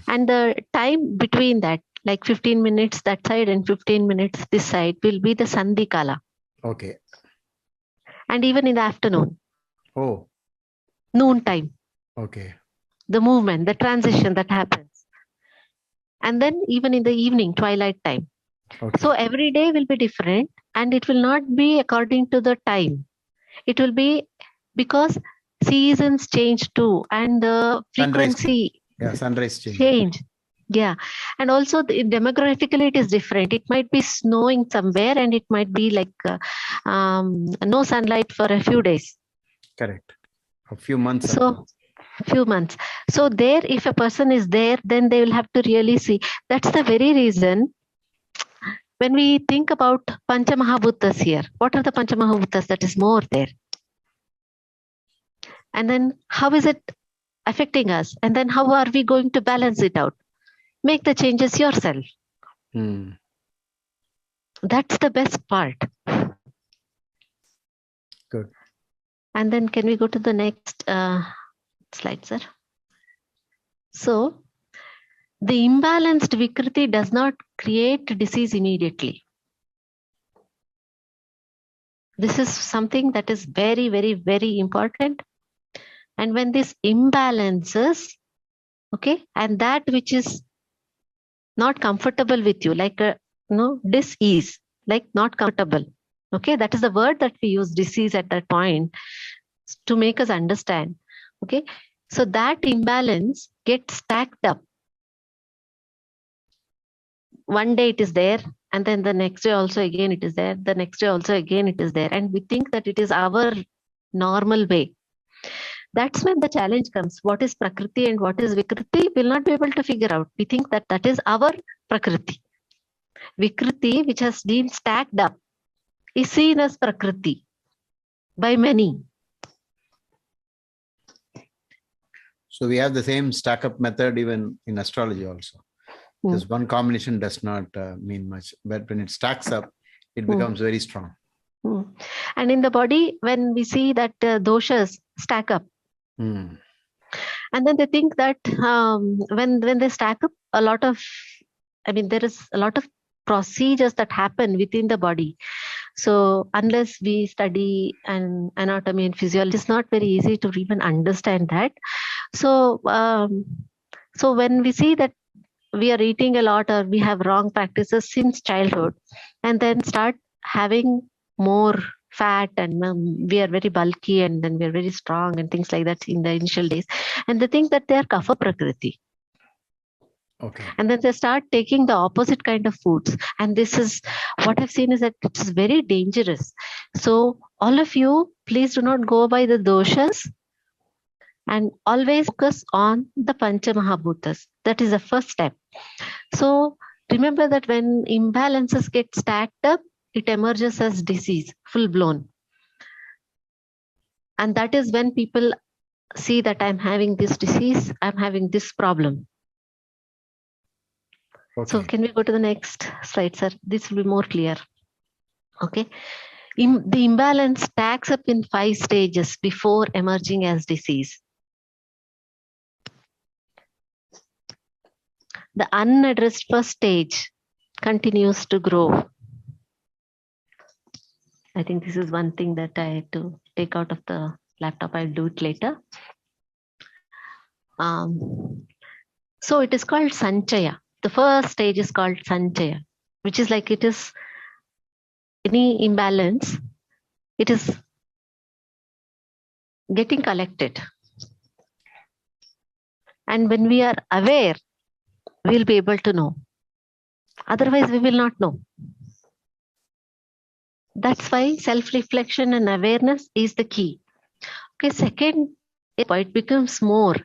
And the time between that, like 15 minutes that side and 15 minutes this side, will be the Sandhikala. Okay. And even in the afternoon. Oh. Noon time. Okay. The movement, the transition that happens. And then even in the evening, twilight time. Okay. So every day will be different, and it will not be according to the time. It will be because seasons change too, and the frequency sunrise change. Yeah, and also demographically it is different. It might be snowing somewhere, and it might be like no sunlight for a few days. Correct. A few months. So few months. So there, if a person is there, then they will have to really see. That's the very reason. When we think about Panchamahabhutas here, what are the Panchamahabhutas that is more there? And then how is it affecting us? And then how are we going to balance it out? make the changes yourself. That's the best part. Good. And then can we go to the next slide, sir? So the imbalanced Vikrati does not create disease immediately. This is something that is very, very, very important. And when this imbalances, okay, and that which is not comfortable with you, like dis-ease, like not comfortable. Okay, that is the word that we use, disease, at that point to make us understand. Okay, so that imbalance gets stacked up. One day it is there, and then the next day also again it is there, the next day also again it is there, and we think that it is our normal way. That's when the challenge comes. What is Prakriti and what is Vikrati? We'll not be able to figure out. We think that that is our Prakriti. Vikrati, which has been stacked up, is seen as Prakriti by many. So we have the same stack up method even in astrology also. This one combination does not mean much, but when it stacks up, it becomes very strong. And in the body, when we see that doshas stack up, and then they think that when they stack up, there is a lot of procedures that happen within the body. So unless we study anatomy and physiology, it's not very easy to even understand that. So when we see that we are eating a lot or we have wrong practices since childhood, and then start having more fat, and we are very bulky, and then we are very strong and things like that in the initial days, and they think that they are kapha prakriti. Okay. And then they start taking the opposite kind of foods. And this is what I've seen, is that it's very dangerous. So all of you, please do not go by the doshas, and always focus on the Pancha Mahabhutas. That is the first step. So remember that when imbalances get stacked up, it emerges as disease, full blown. And that is when people see that I'm having this disease, I'm having this problem. Okay. So can we go to the next slide, sir? This will be more clear. Okay. The imbalance stacks up in 5 stages before emerging as disease. The unaddressed first stage continues to grow. I think this is one thing that I had to take out of the laptop. I'll do it later. So it is called Sanchaya. The first stage is called Sanchaya, which is like it is any imbalance, it is getting collected. And when we are aware, we'll be able to know. Otherwise, we will not know. That's why self-reflection and awareness is the key. Okay, second, it becomes more.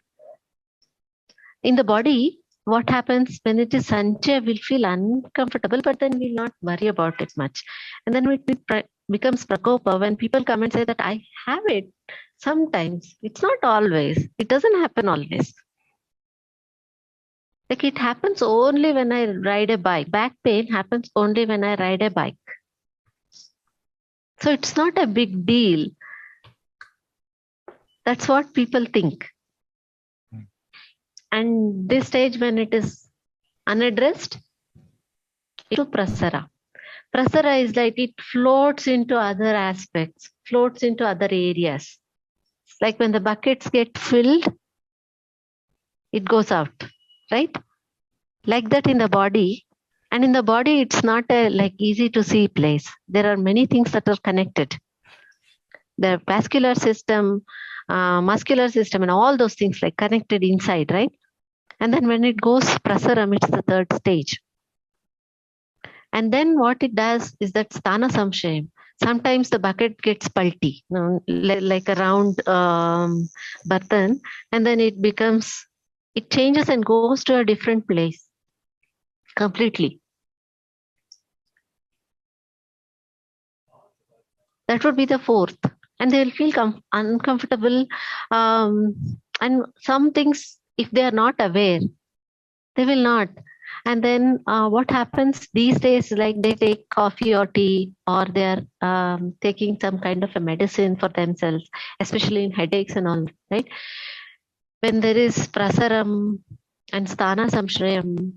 In the body, what happens when it is Sanchaya, we'll feel uncomfortable, but then we'll not worry about it much. And then it becomes Prakopa when people come and say that I have it sometimes. It's not always. It doesn't happen always. Like it happens only when I ride a bike. Back pain happens only when I ride a bike. So it's not a big deal. That's what people think. And this stage, when it is unaddressed, to prasara. Prasara is like it floats into other aspects, floats into other areas. Like when the buckets get filled, it goes out, right? Like that in the body. And in the body, it's not a like easy to see place. There are many things that are connected. The vascular system, muscular system, and all those things like connected inside, right? And then when it goes prasaram, it's the third stage. And then what it does is that sthana samshayam. Sometimes the bucket gets pulty, like a round button, and then it changes and goes to a different place completely. That would be the fourth. And they'll feel uncomfortable. And some things, if they are not aware, they will not. And then what happens these days, like they take coffee or tea, or they're taking some kind of a medicine for themselves, especially in headaches and all, right? When there is prasaram and sthana samshrayam,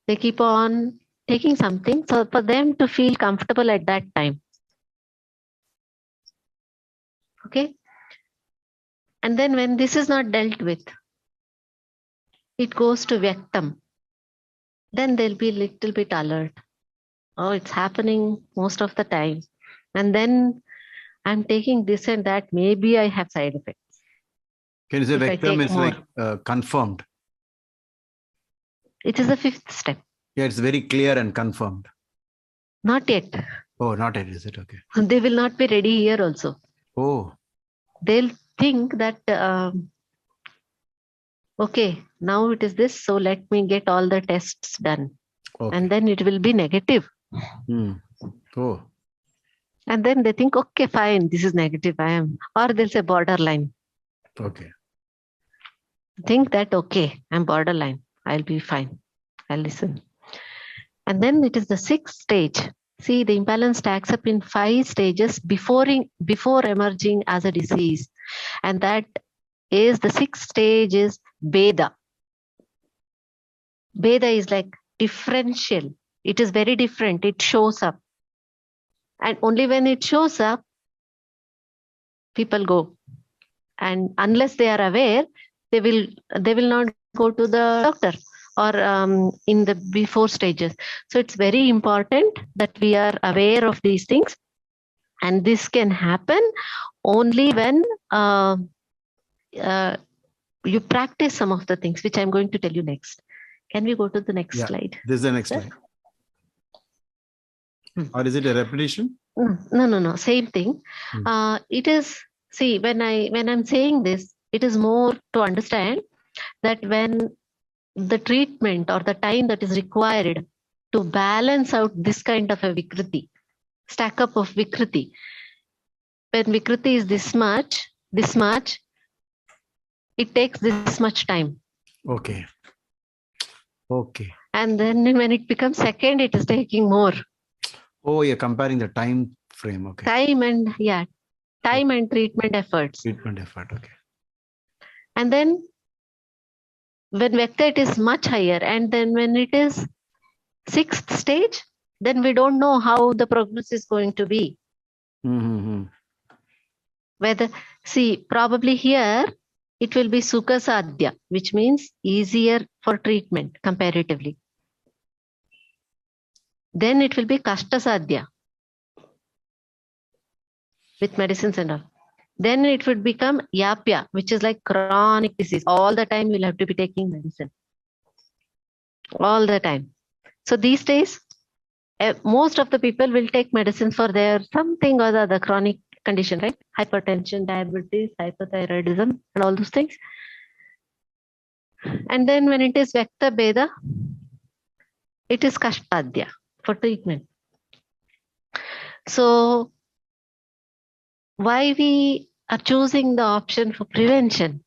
they keep on taking something so for them to feel comfortable at that time. Okay. And then when this is not dealt with, it goes to Vyaktam. Then they'll be a little bit alert. Oh, it's happening most of the time. And then I'm taking this and that. Maybe I have side effects. Can you say If I Vyaktam take is more. like confirmed? It is the fifth step. Yeah, it's very clear and confirmed. Not yet. Oh, not yet, is it? Okay. They will not be ready here also. Oh, They'll think that, okay, now it is this, so let me get all the tests done. okay. And then it will be negative. Oh, And then they think, okay, fine, this is negative, I am. Or they'll say borderline. okay. Think that, okay, I'm borderline, I'll be fine, I'll listen. And then it is the sixth stage. See, the imbalance stacks up in 5 stages before emerging as a disease. And that is the sixth stage is Beda. Beda is like differential. It is very different. It shows up. And only when it shows up, people go. And unless they are aware, they will not go to the doctor or in the before stages. So it's very important that we are aware of these things. And this can happen only when you practice some of the things, which I'm going to tell you next. Can we go to the next slide? This is the next slide. Or is it a repetition? No. Same thing. It is, see, when I'm saying this, it is more to understand that when the treatment or the time that is required to balance out this kind of a Vikrati, stack up of Vikrati. When Vikrati is this much, it takes this much time. Okay. Okay. And then when it becomes second, it is taking more. Oh, you're comparing the time frame. Okay. Time and treatment efforts. Treatment effort. Okay. And then when vector it is much higher, and then when it is sixth stage, then we don't know how the progress is going to be. Whether, see, probably here it will be Sukha Sadhya, which means easier for treatment comparatively. Then it will be Kashta Sadhya with medicines and all. Then it would become Yapya, which is like chronic disease. All the time you'll have to be taking medicine. All the time. So these days, most of the people will take medicine for their something or the other chronic condition, right? Hypertension, diabetes, hypothyroidism, and all those things. And then when it is Vekta Beda, it is Kashtadhya for treatment. So why we are choosing the option for prevention?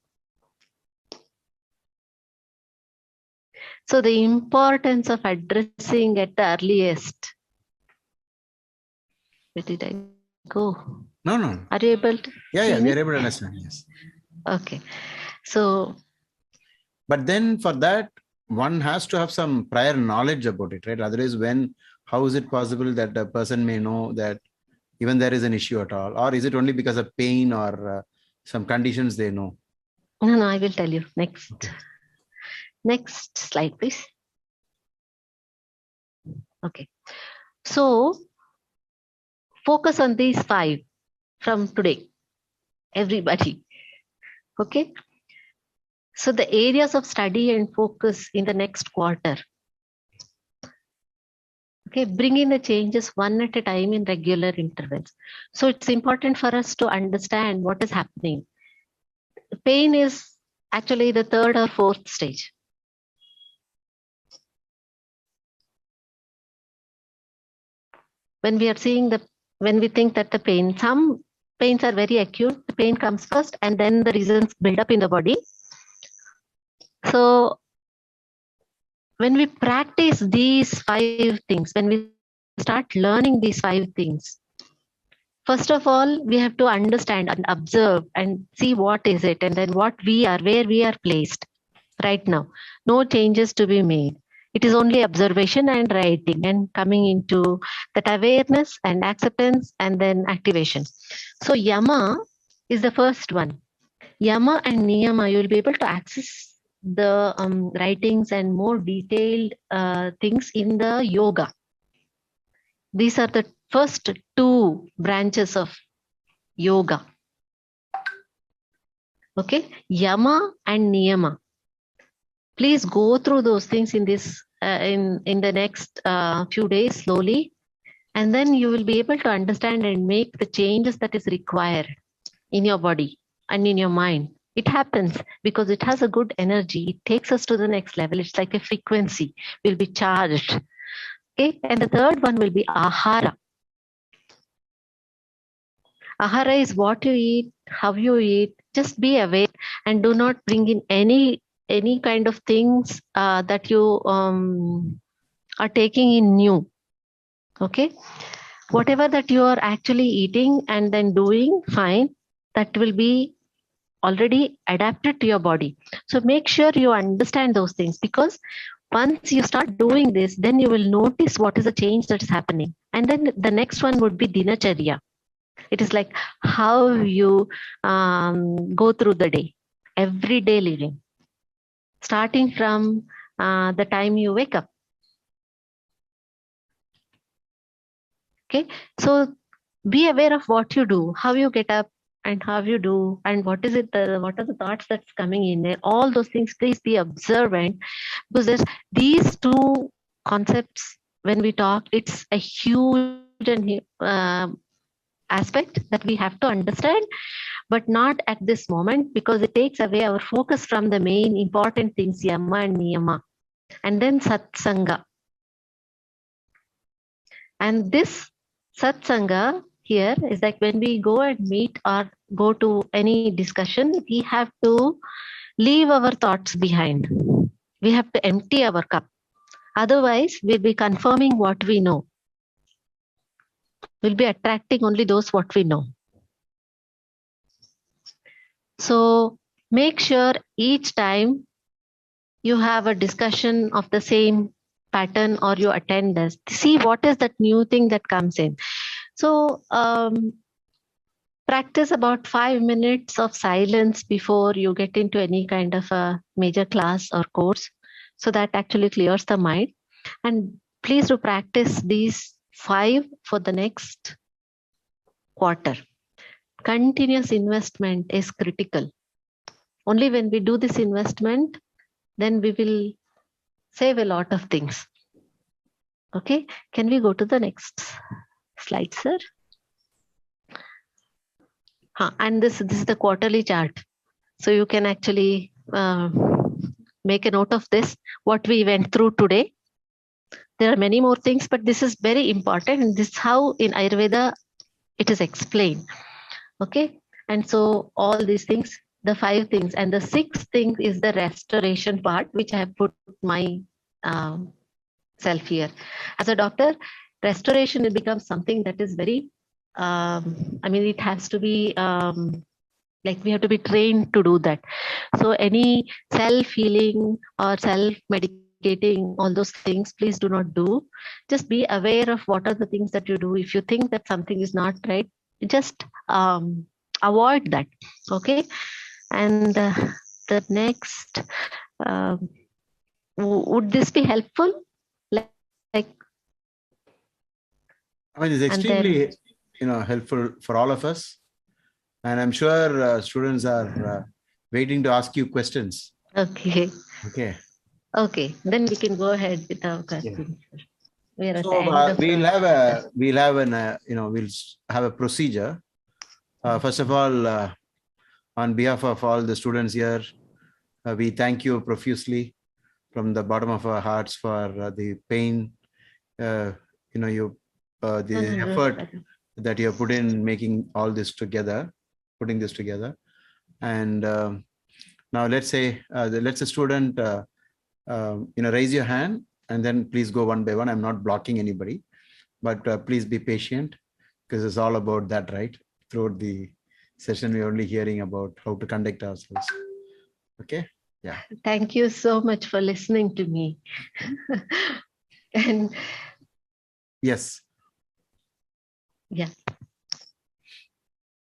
So the importance of addressing at the earliest. Where did I go? No. Are you able to? Yeah, we are able to understand. Yes. Okay. So. But then for that, one has to have some prior knowledge about it, right? Otherwise, how is it possible that a person may know that even there is an issue at all? Or is it only because of pain or some conditions they know? No, I will tell you next. Okay. Next slide, please. Okay. So focus on these 5 from today, everybody. Okay. So the areas of study and focus in the next quarter. Okay, bring in the changes one at a time in regular intervals. So it's important for us to understand what is happening. Pain is actually the 3rd or 4th stage. When we are seeing when we think that some pains are very acute, the pain comes first and then the reasons build up in the body. So when we practice these 5 things, when we start learning these 5 things, first of all, we have to understand and observe and see what is it, and then what we are, where we are placed right now. No changes to be made. It is only observation and writing and coming into that awareness and acceptance and then activation. So Yama is the first one. Yama and Niyama, you will be able to access the writings and more detailed things in the yoga. These are the first 2 branches of yoga. Okay, Yama and Niyama. Please go through those things in this in the next few days slowly, and then you will be able to understand and make the changes that is required in your body and in your mind. It happens because it has a good energy. It takes us to the next level. It's like a frequency. We'll be charged. Okay, and the third one will be ahara. Ahara is what you eat, how you eat. Just be aware and do not bring in any kind of things that you are taking in new. Okay, whatever that you are actually eating and then doing, fine, that will be already adapted to your body. So make sure you understand those things, because once you start doing this, then you will notice what is the change that is happening. And then the next one would be dinacharya. It is like how you go through the day, everyday living, starting from the time you wake up. Okay, so be aware of what you do, how you get up and how you do, and what is it, what are the thoughts that's coming in there. All those things, please be observant, because there's these 2 concepts when we talk, it's a huge and aspect that we have to understand, but not at this moment, because it takes away our focus from the main important things, Yama and Niyama, and then Satsanga. And this Satsanga here is like when we go and meet or go to any discussion, we have to leave our thoughts behind. We have to empty our cup. Otherwise, we'll be confirming what we know. We'll be attracting only those what we know. So make sure each time you have a discussion of the same pattern or you attend this, see what is that new thing that comes in. So practice about 5 minutes of silence before you get into any kind of a major class or course. So that actually clears the mind. And please do practice these 5 for the next quarter. Continuous investment is critical. Only when we do this investment, then we will save a lot of things. Okay, can we go to the next slide, sir? And this is the quarterly chart. So you can actually make a note of this, what we went through today. There are many more things, but this is very important. And this is how in Ayurveda it is explained. Okay, and so all these things, the 5 things, and the 6th thing is the restoration part, which I have put my self here. As a doctor, restoration will become something that is very, I mean, it has to be like we have to be trained to do that. So any self-healing or self-medicating, all those things, please do not do. Just be aware of what are the things that you do. If you think that something is not right, just avoid that. Okay, and the next, would this be helpful? Like, I mean, it's extremely helpful for all of us, and I'm sure students are waiting to ask you questions. Okay. Okay, then we can go ahead with our questions. Yeah. So we'll have a procedure. First of all, on behalf of all the students here, we thank you profusely from the bottom of our hearts for the pain, the effort that you have put in making all this together, putting this together. And now let's say a student raise your hand and then please go one by one. I'm not blocking anybody, but please be patient because it's all about that, right? Throughout the session, we're only hearing about how to conduct ourselves. Okay. Yeah. Thank you so much for listening to me. And yes. Yeah.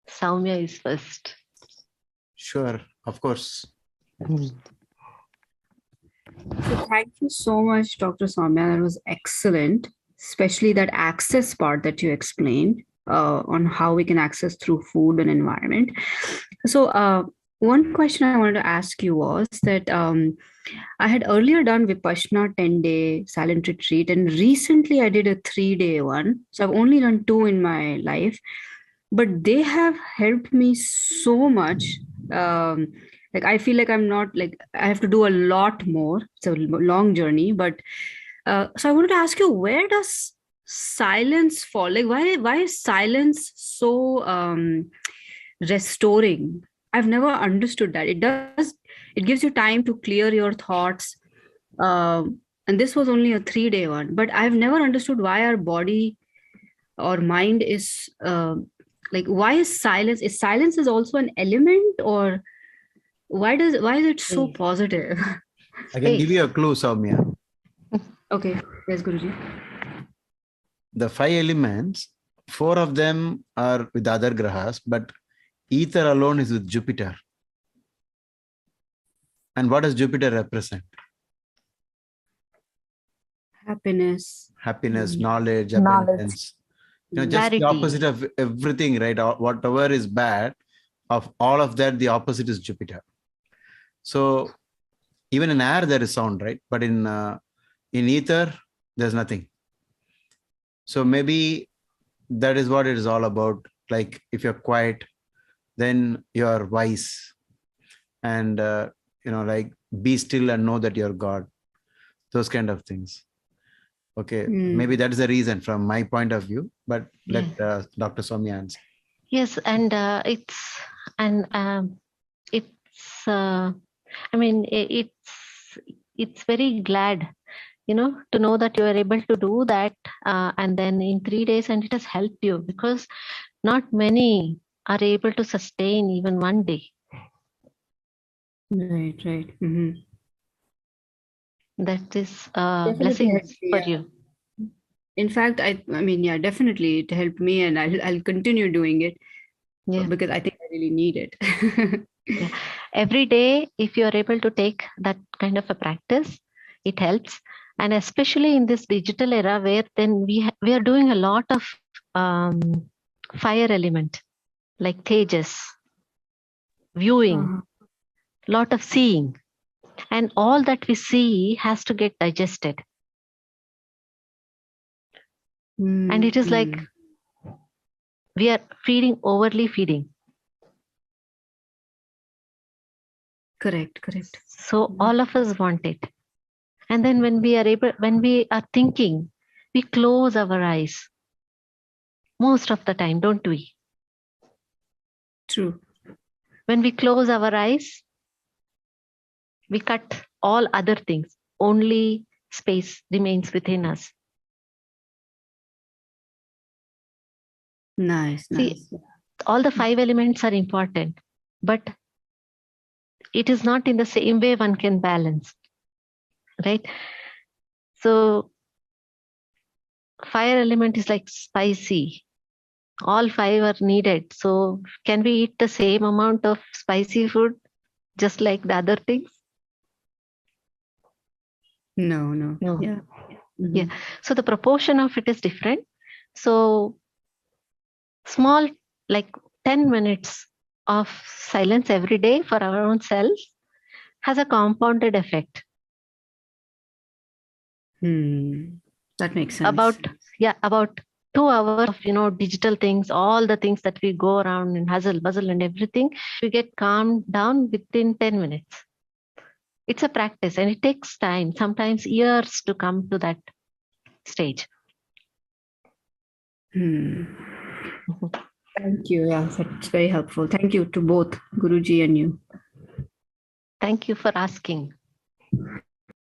Soumya is first. Sure, of course. So thank you so much, Dr. Soumya. That was excellent, especially that access part that you explained on how we can access through food and environment. So one question I wanted to ask you was that I had earlier done Vipassana 10-day silent retreat, and recently I did a 3-day one. So I've only done 2 in my life, but they have helped me so much. Like I feel like I'm not like I have to do a lot more. It's a long journey, but so I wanted to ask you, where does silence fall? Like why is silence so restoring? I've never understood that. It gives you time to clear your thoughts. And this was only a 3-day one, but I've never understood why our body or mind is like, why is silence? Is silence is also an element, or why is it so positive? I can give you a clue, Soumya. Okay. Yes, Guruji. The 5 elements, 4 of them are with other grahas, but ether alone is with Jupiter. And what does Jupiter represent? Happiness. Knowledge, abundance. Just the opposite of everything, right? Whatever is bad, of all of that, the opposite is Jupiter. So even in air, there is sound, right? But in ether, there's nothing. So maybe that is what it is all about. Like if you're quiet, then you're wise. And, like be still and know that you're God. Those kind of things. Okay, maybe that is the reason from my point of view, but let Dr. Soumya answer. Yes, and it's very glad, to know that you are able to do that, and then in 3 days, and it has helped you, because not many are able to sustain even 1 day. Right. Mm-hmm. That is a blessing for you. In fact, I mean, yeah, definitely it helped me, and I'll continue doing it because I think I really need it. Yeah. Every day, if you are able to take that kind of a practice, it helps. And especially in this digital era, where then we are doing a lot of fire element, like tejas, viewing, lot of seeing, and all that we see has to get digested. And it is like we are overly feeding. Correct. So all of us want it. And then when we are thinking, we close our eyes. Most of the time, don't we? True. When we close our eyes, we cut all other things. Only space remains within us. Nice. See, all the 5 elements are important, but it is not in the same way one can balance, right? So fire element is like spicy. All 5 are needed. So can we eat the same amount of spicy food just like the other things? No. Yeah. Mm-hmm. Yeah. So the proportion of it is different. So small, like 10 minutes of silence every day for our own self has a compounded effect. That makes sense. About 2 hours of digital things, all the things that we go around and hustle, bustle and everything, we get calmed down within 10 minutes. It's a practice and it takes time, sometimes years to come to that stage. Thank you. Yeah, that's very helpful. Thank you to both Guruji and you. Thank you for asking.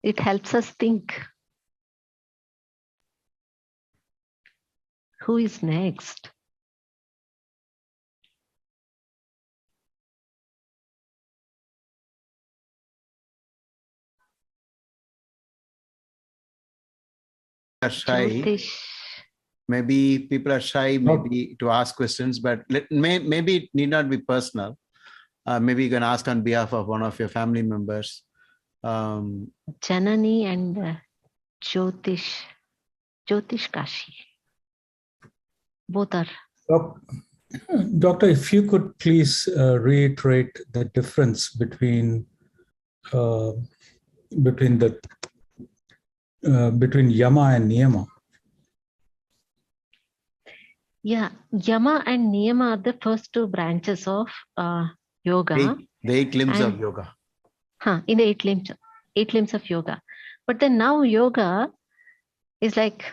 It helps us think. Who is next? Are shy. Jyotish. Maybe people are shy, maybe to ask questions, but maybe it need not be personal. Maybe you can ask on behalf of one of your family members. Janani and Jyotish Kashi. Both are. Doctor, if you could please reiterate the difference between yama and niyama. Yeah, yama and niyama are the first two branches of yoga. The eight limbs of yoga. In the eight limbs of yoga. But then now yoga is like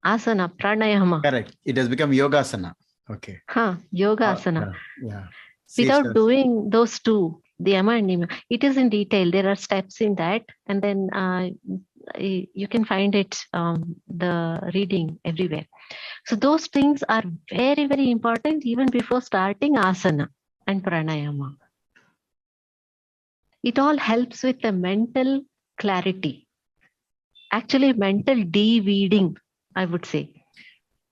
asana, pranayama. Correct. It has become yogasana. Okay. Yoga asana. Yeah. Without doing those two, the yama and niyama, it is in detail. There are steps in that, and then you can find it the reading everywhere. So those things are very, very important even before starting asana and pranayama. It all helps with the mental clarity. Actually, mental de-weeding, I would say.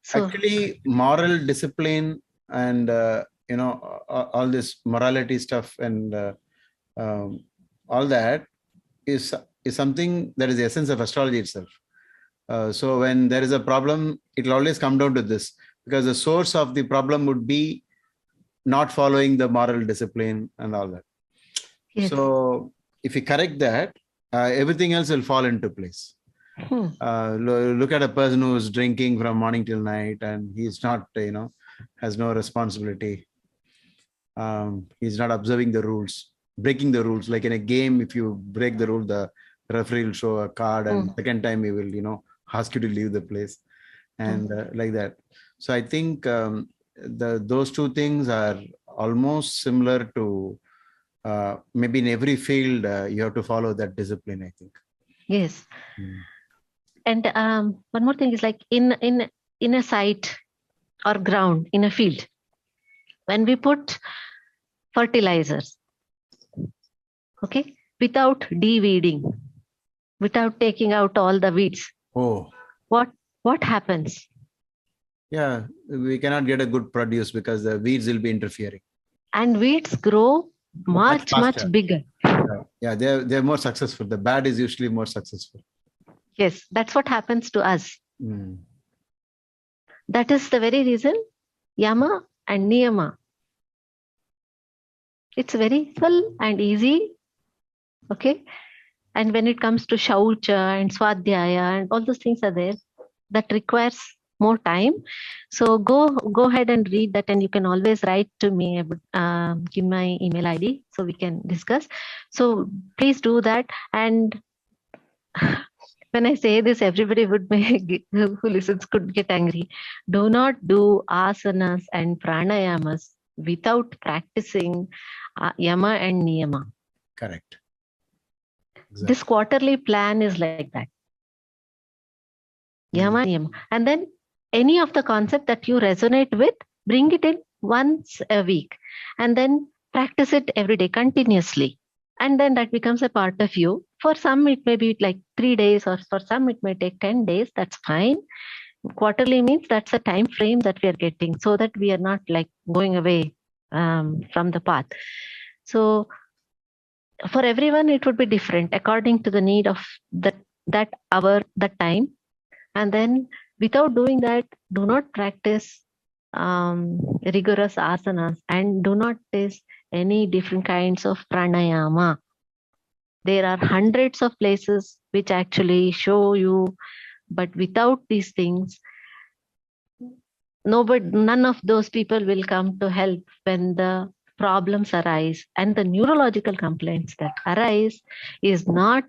So, actually, moral discipline and all this morality stuff and all that is something that is the essence of astrology itself. So when there is a problem, it will always come down to this, because the source of the problem would be not following the moral discipline and all that. Yes. So if you correct that, everything else will fall into place. Look at a person who is drinking from morning till night and he's not, has no responsibility. He's not observing the rules, breaking the rules. Like in a game, if you break the rule, the referee will show a card, and second time he will, ask you to leave the place, and like that. So I think those two things are almost similar to maybe in every field you have to follow that discipline, I think. Yes. And one more thing is like in a site or ground, in a field, when we put fertilizers, okay, without de-weeding, without taking out all the weeds, what happens? Yeah, we cannot get a good produce because the weeds will be interfering. And weeds grow much bigger. Yeah, they're more successful. The bad is usually more successful. Yes, that's what happens to us. That is the very reason yama and niyama. It's very simple and easy. Okay. And when it comes to shaucha and swadhyaya and all those things are there, that requires more time. So go ahead and read that, and you can always write to me. I would give my email ID so we can discuss. So please do that. And when I say this, everybody who listens could get angry. Do not do asanas and pranayamas without practicing yama and niyama. Correct. Exactly. This quarterly plan is like that. Yama, niyama. And then any of the concept that you resonate with, bring it in once a week. And then practice it every day continuously. And then that becomes a part of you. For some, it may be like 3 days, or for some, it may take 10 days. That's fine. Quarterly means that's a time frame that we are getting, so that we are not like going away from the path. So for everyone, it would be different according to the need of that hour, that time. And then without doing that, do not practice rigorous asanas, and do not taste any different kinds of pranayama. There are hundreds of places which actually show you, but without these things, none of those people will come to help when the problems arise. And the neurological complaints that arise is not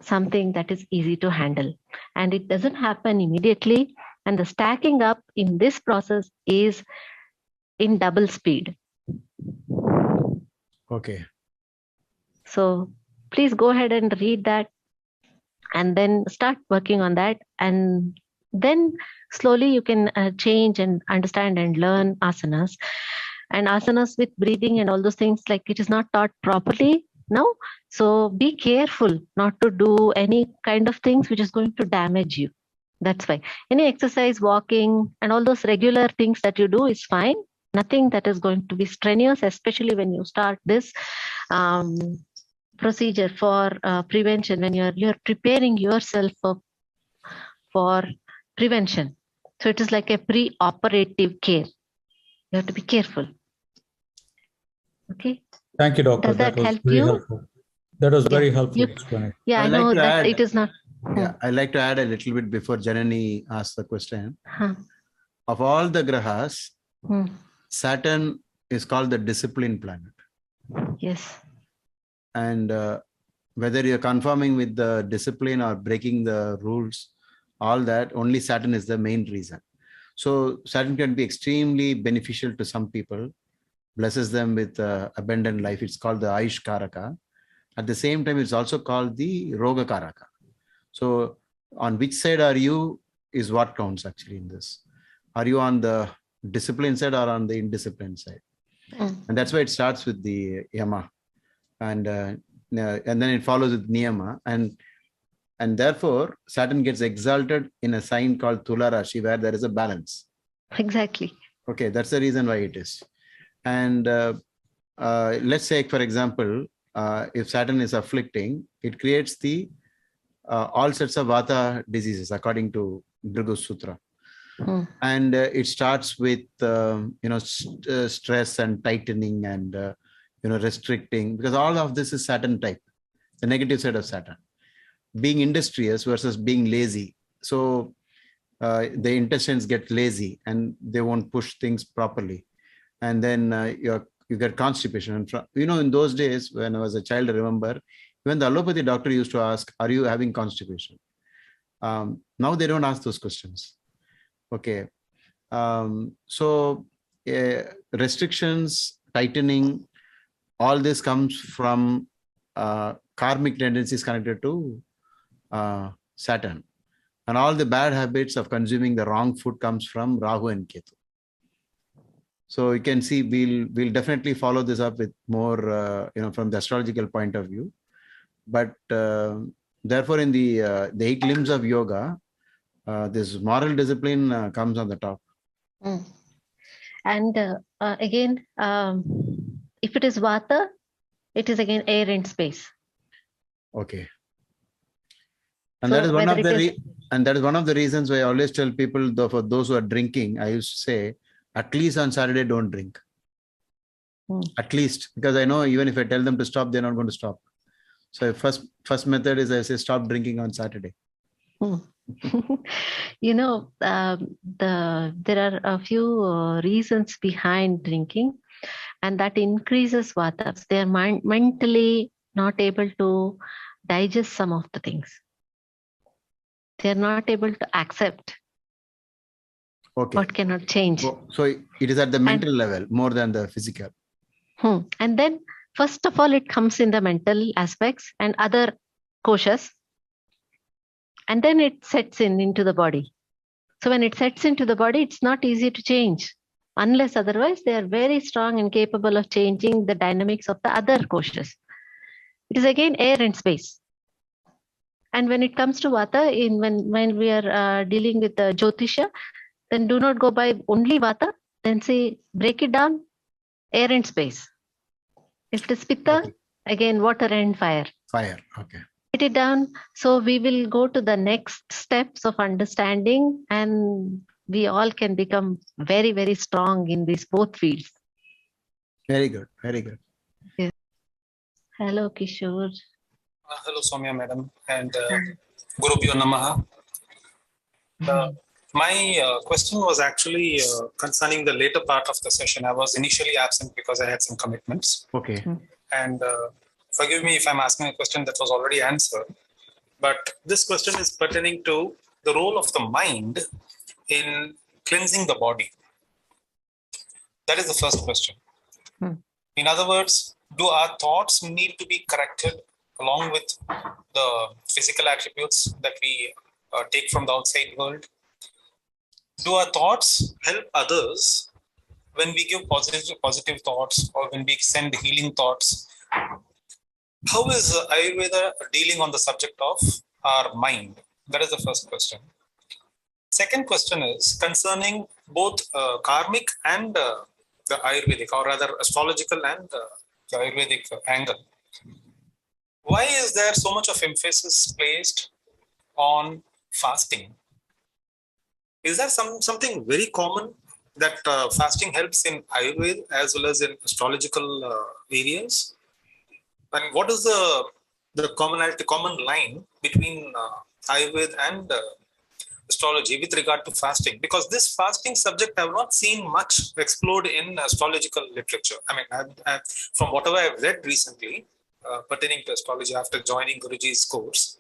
something that is easy to handle, and it doesn't happen immediately. And the stacking up in this process is in double speed. Okay. So please go ahead and read that and then start working on that. And then slowly you can change and understand and learn asanas. And asanas with breathing and all those things, like it is not taught properly now. So be careful not to do any kind of things which is going to damage you. That's why any exercise, walking, and all those regular things that you do is fine. Nothing that is going to be strenuous, especially when you start this procedure for prevention, when you're preparing yourself for prevention. So it is like a pre-operative care. You have to be careful. Okay. Thank you, doctor. Does that was help very you? helpful. That was very Yeah. helpful You- explanation. Yeah, I I'd like know to that add- it is not. Yeah, I'd like to add a little bit before Janani asks the question. Huh. Of all the grahas, Hmm. Saturn is called the discipline planet. Yes. And whether you're conforming with the discipline or breaking the rules, all that, only Saturn is the main reason. So Saturn can be extremely beneficial to some people, blesses them with abundant life. It's called the Ayush Karaka. At the same time, it's also called the Roga Karaka. So on which side are you is what counts actually in this. Are you on the discipline side or on the indiscipline side? And that's why it starts with the Yama. And then it follows with Niyama. And therefore, Saturn gets exalted in a sign called Tula Rashi, where there is a balance. Exactly. Okay, that's the reason why it is. And let's say, for example, if Saturn is afflicting, it creates the all sorts of Vata diseases, according to Bhrigu Sutra. And it starts with stress and tightening and restricting, because all of this is Saturn type, the negative side of Saturn. Being industrious versus being lazy. So the intestines get lazy and they won't push things properly. And then you get constipation. And in those days when I was a child, I remember when the allopathy doctor used to ask, are you having constipation? Now they don't ask those questions. Okay. So restrictions, tightening, all this comes from karmic tendencies connected to Saturn. And all the bad habits of consuming the wrong food comes from Rahu and Ketu. So you can see we'll definitely follow this up with more, from the astrological point of view. But therefore, in the 8 limbs of yoga, this moral discipline comes on the top. And again, if it is Vata, it is again air and space. Okay. And So that is one of whether the it and that is one of the reasons why I always tell people, though, for those who are drinking, I used to say, at least on Saturday, don't drink. At least, because I know even if I tell them to stop, they're not going to stop. So first method is I say stop drinking on Saturday. there are a few reasons behind drinking, and that increases Vata. They are mentally not able to digest some of the things. They are not able to accept what cannot change. So it is at the mental level more than the physical. And then, first of all, it comes in the mental aspects and other koshas. And then it sets into the body. So when it sets into the body, it's not easy to change. Unless otherwise, they are very strong and capable of changing the dynamics of the other koshas. It is again air and space. And when it comes to Vata, when we are dealing with the Jyotisha, then do not go by only Vata. Then say, break it down, air and space. If it is Pitta, again water and fire. Fire, okay. Write it down. So we will go to the next steps of understanding, and we all can become very, very strong in these both fields. Very good, very good. Yes. Hello, Kishore. Hello, Soumya madam, and Gurubhyo Namaha. My question was actually concerning the later part of the session. I was initially absent because I had some commitments. Okay. And forgive me if I'm asking a question that was already answered. But this question is pertaining to the role of the mind in cleansing the body. That is the first question. In other words, do our thoughts need to be corrected along with the physical attributes that we take from the outside world? Do our thoughts help others when we give positive thoughts, or when we send healing thoughts? How is Ayurveda dealing on the subject of our mind? That is the first question. Second question is concerning both karmic and the Ayurvedic, or rather astrological and the Ayurvedic angle. Why is there so much of emphasis placed on fasting? Is there something very common that fasting helps in Ayurveda as well as in astrological areas? And what is the common line between Ayurveda and astrology with regard to fasting? Because this fasting subject I have not seen much explored in astrological literature. I mean, from whatever I have read recently pertaining to astrology after joining Guruji's course,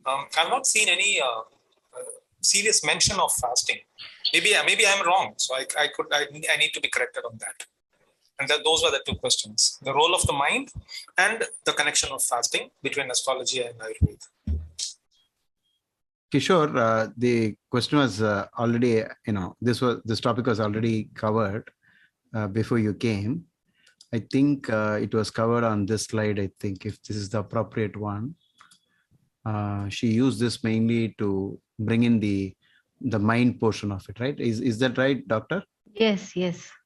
I have not seen any serious mention of fasting. Maybe I'm wrong, so I need to be corrected on that. And those were the two questions: the role of the mind and the connection of fasting between astrology and Ayurveda. Kishore, the question was already, this topic was already covered before you came. I think it was covered on this slide. I think if this is the appropriate one, she used this mainly to bring in the mind portion of it, right? Is that right, doctor? Yes.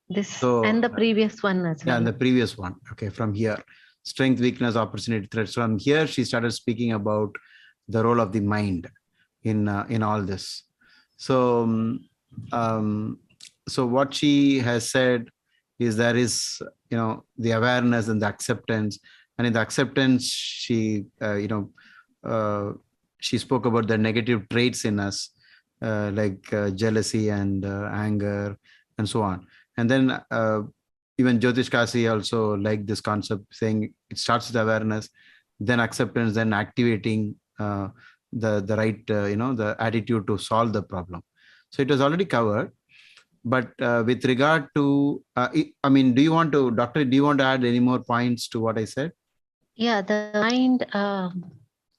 This and the previous one as well. Yeah, and the previous one. Okay, from here, strength, weakness, opportunity, threats. From here, she started speaking about the role of the mind in all this. So, so what she has said is there is, the awareness and the acceptance, and in the acceptance, she, she spoke about the negative traits in us, like jealousy and anger and so on. And then even Jyotish Kasi also liked this concept, saying it starts with awareness, then acceptance, then activating the right, the attitude to solve the problem. So it was already covered. But with regard to, do you want to, doctor, do you want to add any more points to what I said? Yeah, the mind.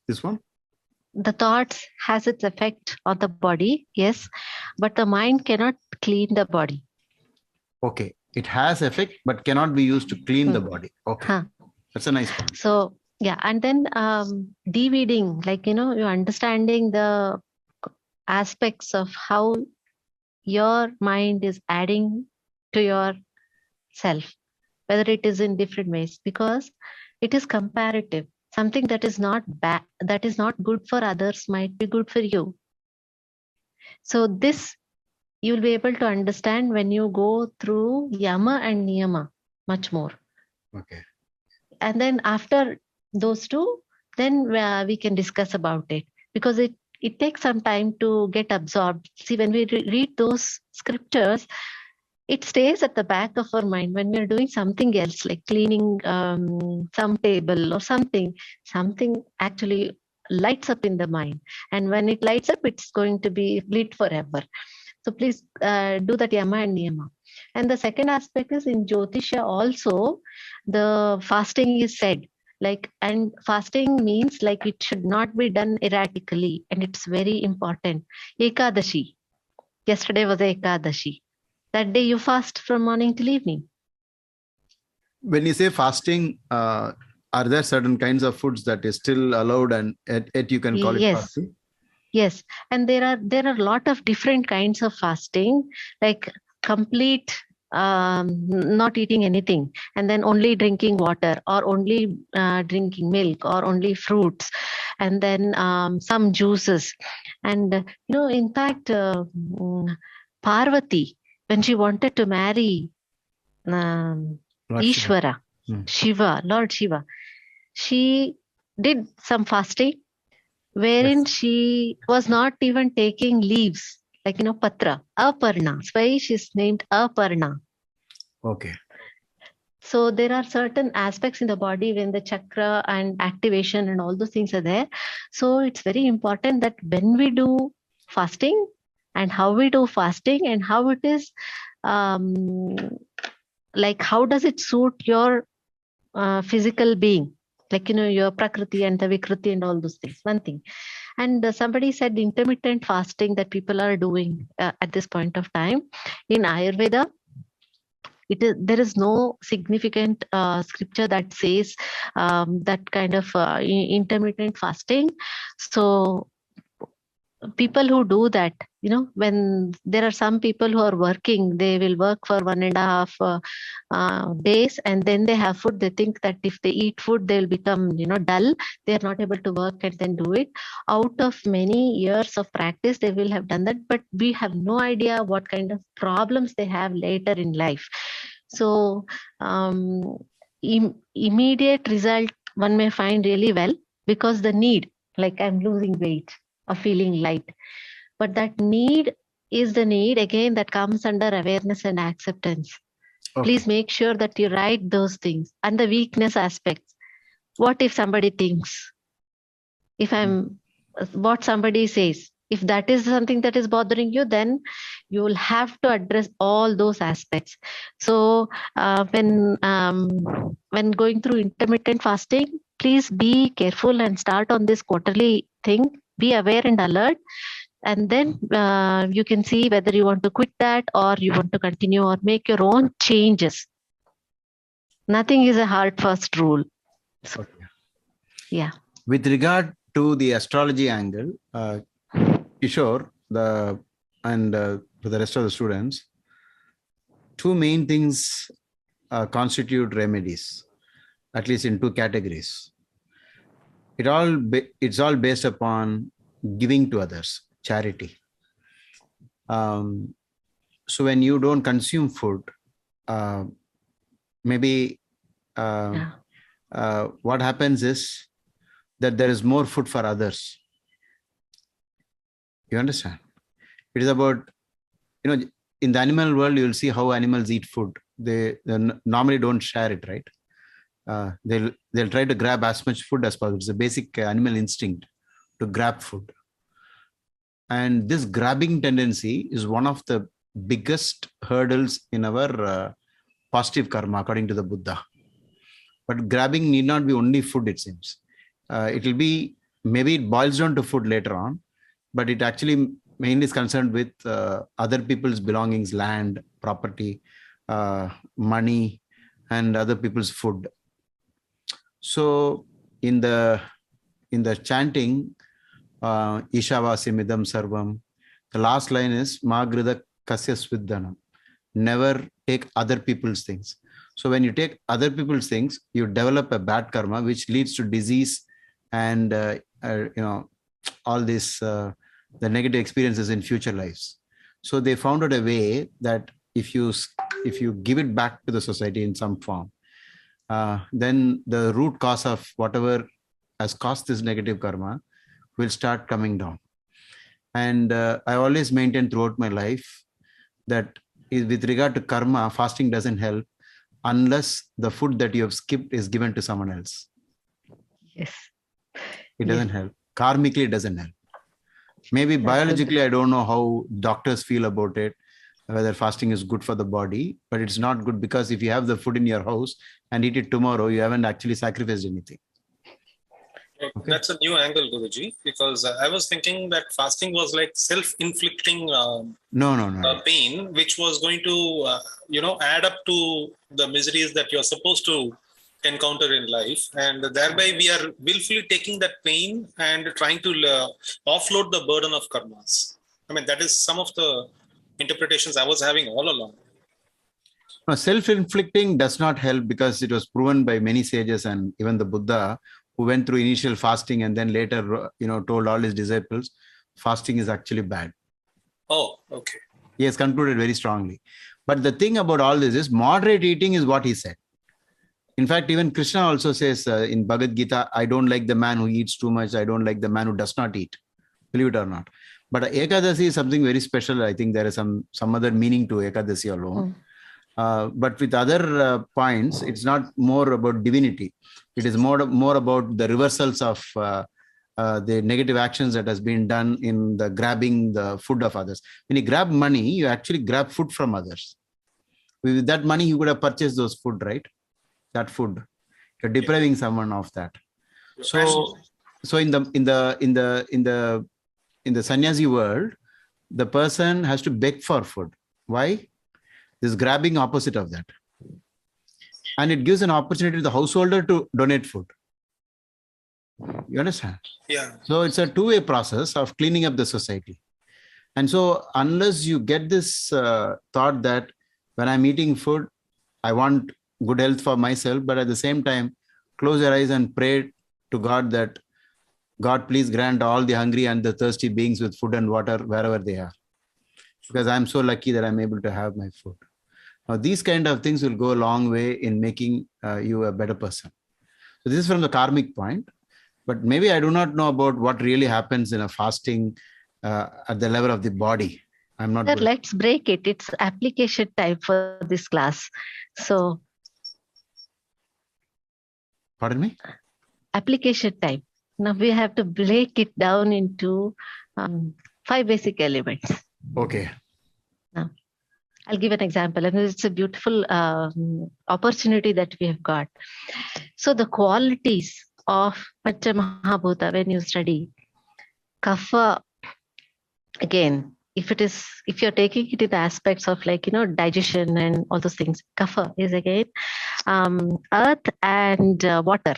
This one? The thoughts has its effect on the body, yes, but the mind cannot clean the body. Okay, it has effect, but cannot be used to clean the body. Okay, that's a nice point. So yeah, and then deweeding, like you're understanding the aspects of how your mind is adding to your self, whether it is in different ways, because it is comparative. Something that is not bad, that is not good for others, might be good for you. So this you'll be able to understand when you go through yama and niyama much more. Okay. And then after those two, then we can discuss about it, because it takes some time to get absorbed. See, when we read those scriptures, it stays at the back of our mind. When we're doing something else, like cleaning some table or something actually lights up in the mind. And when it lights up, it's going to be lit forever. So please do that yama and niyama. And the second aspect is in Jyotisha also, the fasting is said. And fasting means like it should not be done erratically, and it's very important. Ekadashi. Yesterday was Ekadashi. That day you fast from morning till evening. When you say fasting, are there certain kinds of foods that is still allowed, and yet you can call it fasting? Yes, and there are a lot of different kinds of fasting, like complete not eating anything, and then only drinking water, or only drinking milk, or only fruits, and then some juices. And in fact, Parvati, when she wanted to marry Ishvara, Shiva, Lord Shiva, she did some fasting, wherein she was not even taking leaves, like patra, Aparna. That's why she's named Aparna. Okay. So there are certain aspects in the body when the chakra and activation and all those things are there. So it's very important that when we do fasting, and how we do fasting, and how it is, like how does it suit your physical being? like, your Prakriti and the Vikrati and all those things. One thing. And somebody said intermittent fasting that people are doing at this point of time. In Ayurveda, there is no significant scripture that says that kind of intermittent fasting. So people who do that, when there are some people who are working, they will work for 1.5 days and then they have food. They think that if they eat food, they will become, dull. They are not able to work and then do it. Out of many years of practice, they will have done that, but we have no idea what kind of problems they have later in life. So immediate result one may find really well because the need, like I'm losing weight or feeling light, but that need is the need again that comes under awareness and acceptance. Okay. Please make sure that you write those things. And the weakness aspects. What if somebody thinks? What somebody says, if that is something that is bothering you, then you will have to address all those aspects. So when going through intermittent fasting, please be careful and start on this quarterly thing. Be aware and alert. And then you can see whether you want to quit that or you want to continue or make your own changes. Nothing is a hard first rule. So, okay. Yeah. With regard to the astrology angle, Kishore, and to the rest of the students, two main things constitute remedies, at least in two categories. It's all based upon giving to others, charity. So when you don't consume food, maybe what happens is that there is more food for others. You understand? It is about, in the animal world, you will see how animals eat food. They normally don't share it, right? They'll try to grab as much food as possible. It's a basic animal instinct to grab food. And this grabbing tendency is one of the biggest hurdles in our positive karma, according to the Buddha. But grabbing need not be only food, it seems. It will be, maybe it boils down to food later on, but it actually mainly is concerned with other people's belongings, land, property, money, and other people's food. So in the chanting, Ishavasimidam Sarvam, the last line is Magrida Kasya Svidhanam. Never take other people's things. So when you take other people's things, you develop a bad karma, which leads to disease and all this the negative experiences in future lives. So they found out a way that if you give it back to the society in some form, then the root cause of whatever has caused this negative karma will start coming down. And I always maintain throughout my life that with regard to karma, fasting doesn't help unless the food that you have skipped is given to someone else. Yes. It doesn't help. Karmically, it doesn't help. Maybe biologically, I don't know how doctors feel about it, whether fasting is good for the body, but it's not good because if you have the food in your house and eat it tomorrow, you haven't actually sacrificed anything. Okay. That's a new angle, Guruji, because I was thinking that fasting was like self-inflicting pain, which was going to, add up to the miseries that you're supposed to encounter in life. And thereby we are willfully taking that pain and trying to offload the burden of karmas. I mean, that is some of the interpretations I was having all along. No, self-inflicting does not help because it was proven by many sages and even the Buddha, who went through initial fasting and then later, told all his disciples, fasting is actually bad. Oh, okay. He has concluded very strongly. But the thing about all this is moderate eating is what he said. In fact, even Krishna also says in Bhagavad Gita, I don't like the man who eats too much. I don't like the man who does not eat, believe it or not. But Ekadasi is something very special. I think there is some other meaning to Ekadasi alone. But with other points, it's not more about divinity. It is more about the reversals of the negative actions that has been done in the grabbing the food of others. When you grab money, you actually grab food from others. With that money, you could have purchased those food, right? That food. You're depriving someone of that. So in the sannyasi world, the person has to beg for food. Why? This grabbing opposite of that. And it gives an opportunity to the householder to donate food. You understand? Yeah. So it's a two-way process of cleaning up the society. And so unless you get this thought that when I'm eating food, I want good health for myself, but at the same time, close your eyes and pray to God that, God, please grant all the hungry and the thirsty beings with food and water wherever they are. Because I'm so lucky that I'm able to have my food. Now, these kind of things will go a long way in making you a better person. So this is from the karmic point. But maybe I do not know about what really happens in a fasting at the level of the body. I'm not. Sir, let's break it. It's application time for this class. So. Pardon me? Application time. Now we have to break it down into 5 basic elements. Okay. Now, I'll give an example, and it's a beautiful opportunity that we have got. So the qualities of Pancha Mahabhuta, when you study kapha, again, if you're taking it in the aspects of digestion and all those things, kapha is again earth and water,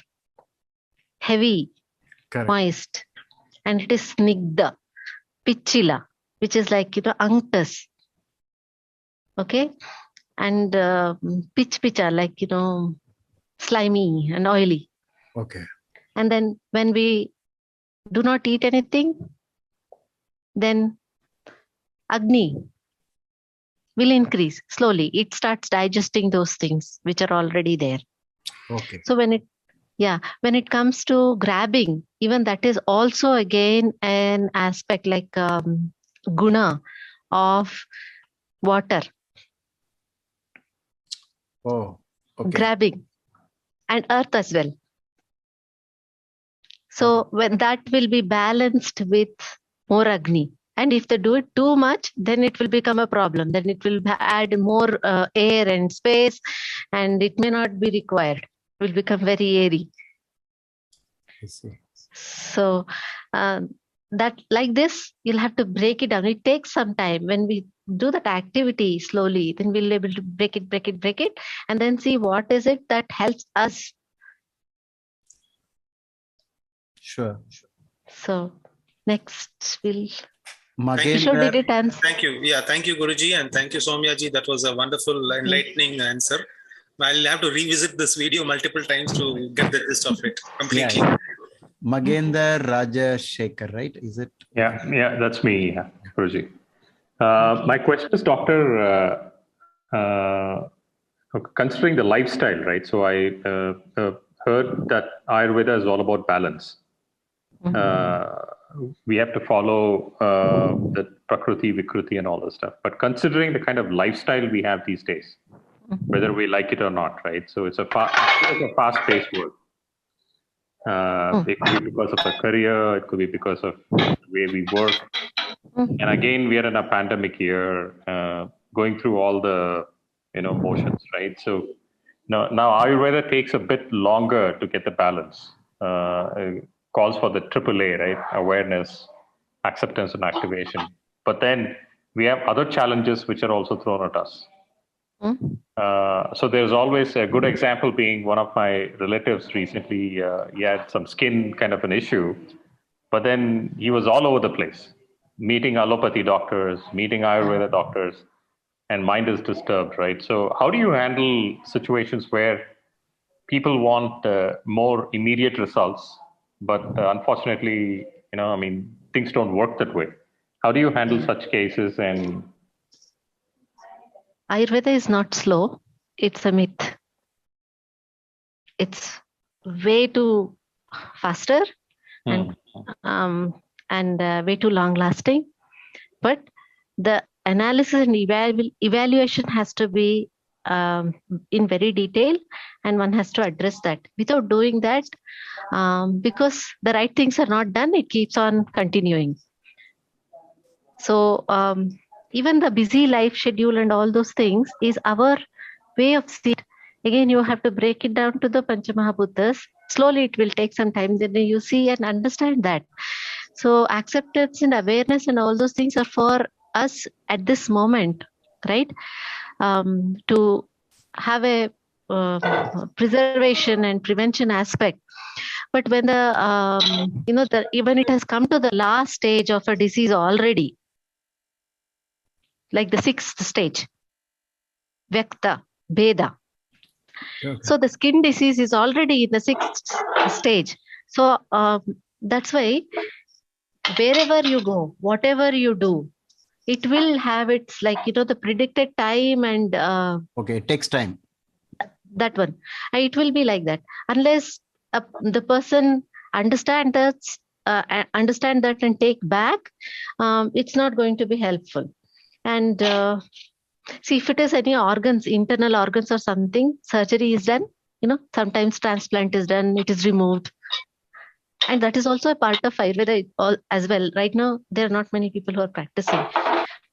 heavy, correct, moist, and it is snigdha, pichila, which is unctus. Okay, and picha, slimy and oily. Okay. And then when we do not eat anything, then Agni will increase slowly. It starts digesting those things which are already there. Okay. So when it comes to grabbing, even that is also again an aspect guna of water. Oh, okay. Grabbing, and earth as well. So when that will be balanced with more Agni, and if they do it too much, then it will become a problem. Then it will add more air and space, and it may not be required. It will become very airy. I see. So that like this, you'll have to break it down. It takes some time. When we do that activity slowly, then we'll be able to break it, and then see what is it that helps us. Sure. So next we'll. Did it answer? Thank you. Yeah, thank you, Guruji, and thank you, Soumya-ji. That was a wonderful, enlightening answer. I'll have to revisit this video multiple times to get the gist of it completely. Yeah. Magender Rajashekar, right? Is it? Yeah, that's me, Guruji. My question is, Doctor, considering the lifestyle, right? So I heard that Ayurveda is all about balance. We have to follow the Prakriti, Vikrati, and all this stuff. But considering the kind of lifestyle we have these days, whether we like it or not, right? So it's a fast-paced world. It could be because of the career, it could be because of the way we work. And again, we are in a pandemic year, going through all the motions, right? So now Ayurveda takes a bit longer to get the balance. Calls for the AAA, right? Awareness, acceptance, and activation. But then we have other challenges which are also thrown at us. So there's always a good example being one of my relatives recently, he had some skin kind of an issue, but then he was all over the place, meeting allopathy doctors, meeting Ayurveda doctors, and mind is disturbed, right? So how do you handle situations where people want more immediate results, but unfortunately, things don't work that way? How do you handle such cases? And Ayurveda is not slow. It's a myth. It's way too faster and way too long lasting. But the analysis and evaluation has to be in very detail, and one has to address that. Without doing that, because the right things are not done, it keeps on continuing. So even the busy life schedule and all those things is our way of seeing it. Again, you have to break it down to the Panchamahabhutas. Slowly, it will take some time. Then you see and understand that. So acceptance and awareness and all those things are for us at this moment, right? To have a preservation and prevention aspect. But when the even it has come to the last stage of a disease already, like the 6th stage, Vyakta, Bheda. Okay. So the skin disease is already in the 6th stage. So that's why wherever you go, whatever you do, it will have its the predicted time and Okay, it takes time. that one. And it will be like that unless the person understand that and take back. It's not going to be helpful. And see, if it is any organs, internal organs or something, surgery is done. Sometimes transplant is done, it is removed. And that is also a part of Ayurveda as well. Right now, there are not many people who are practicing.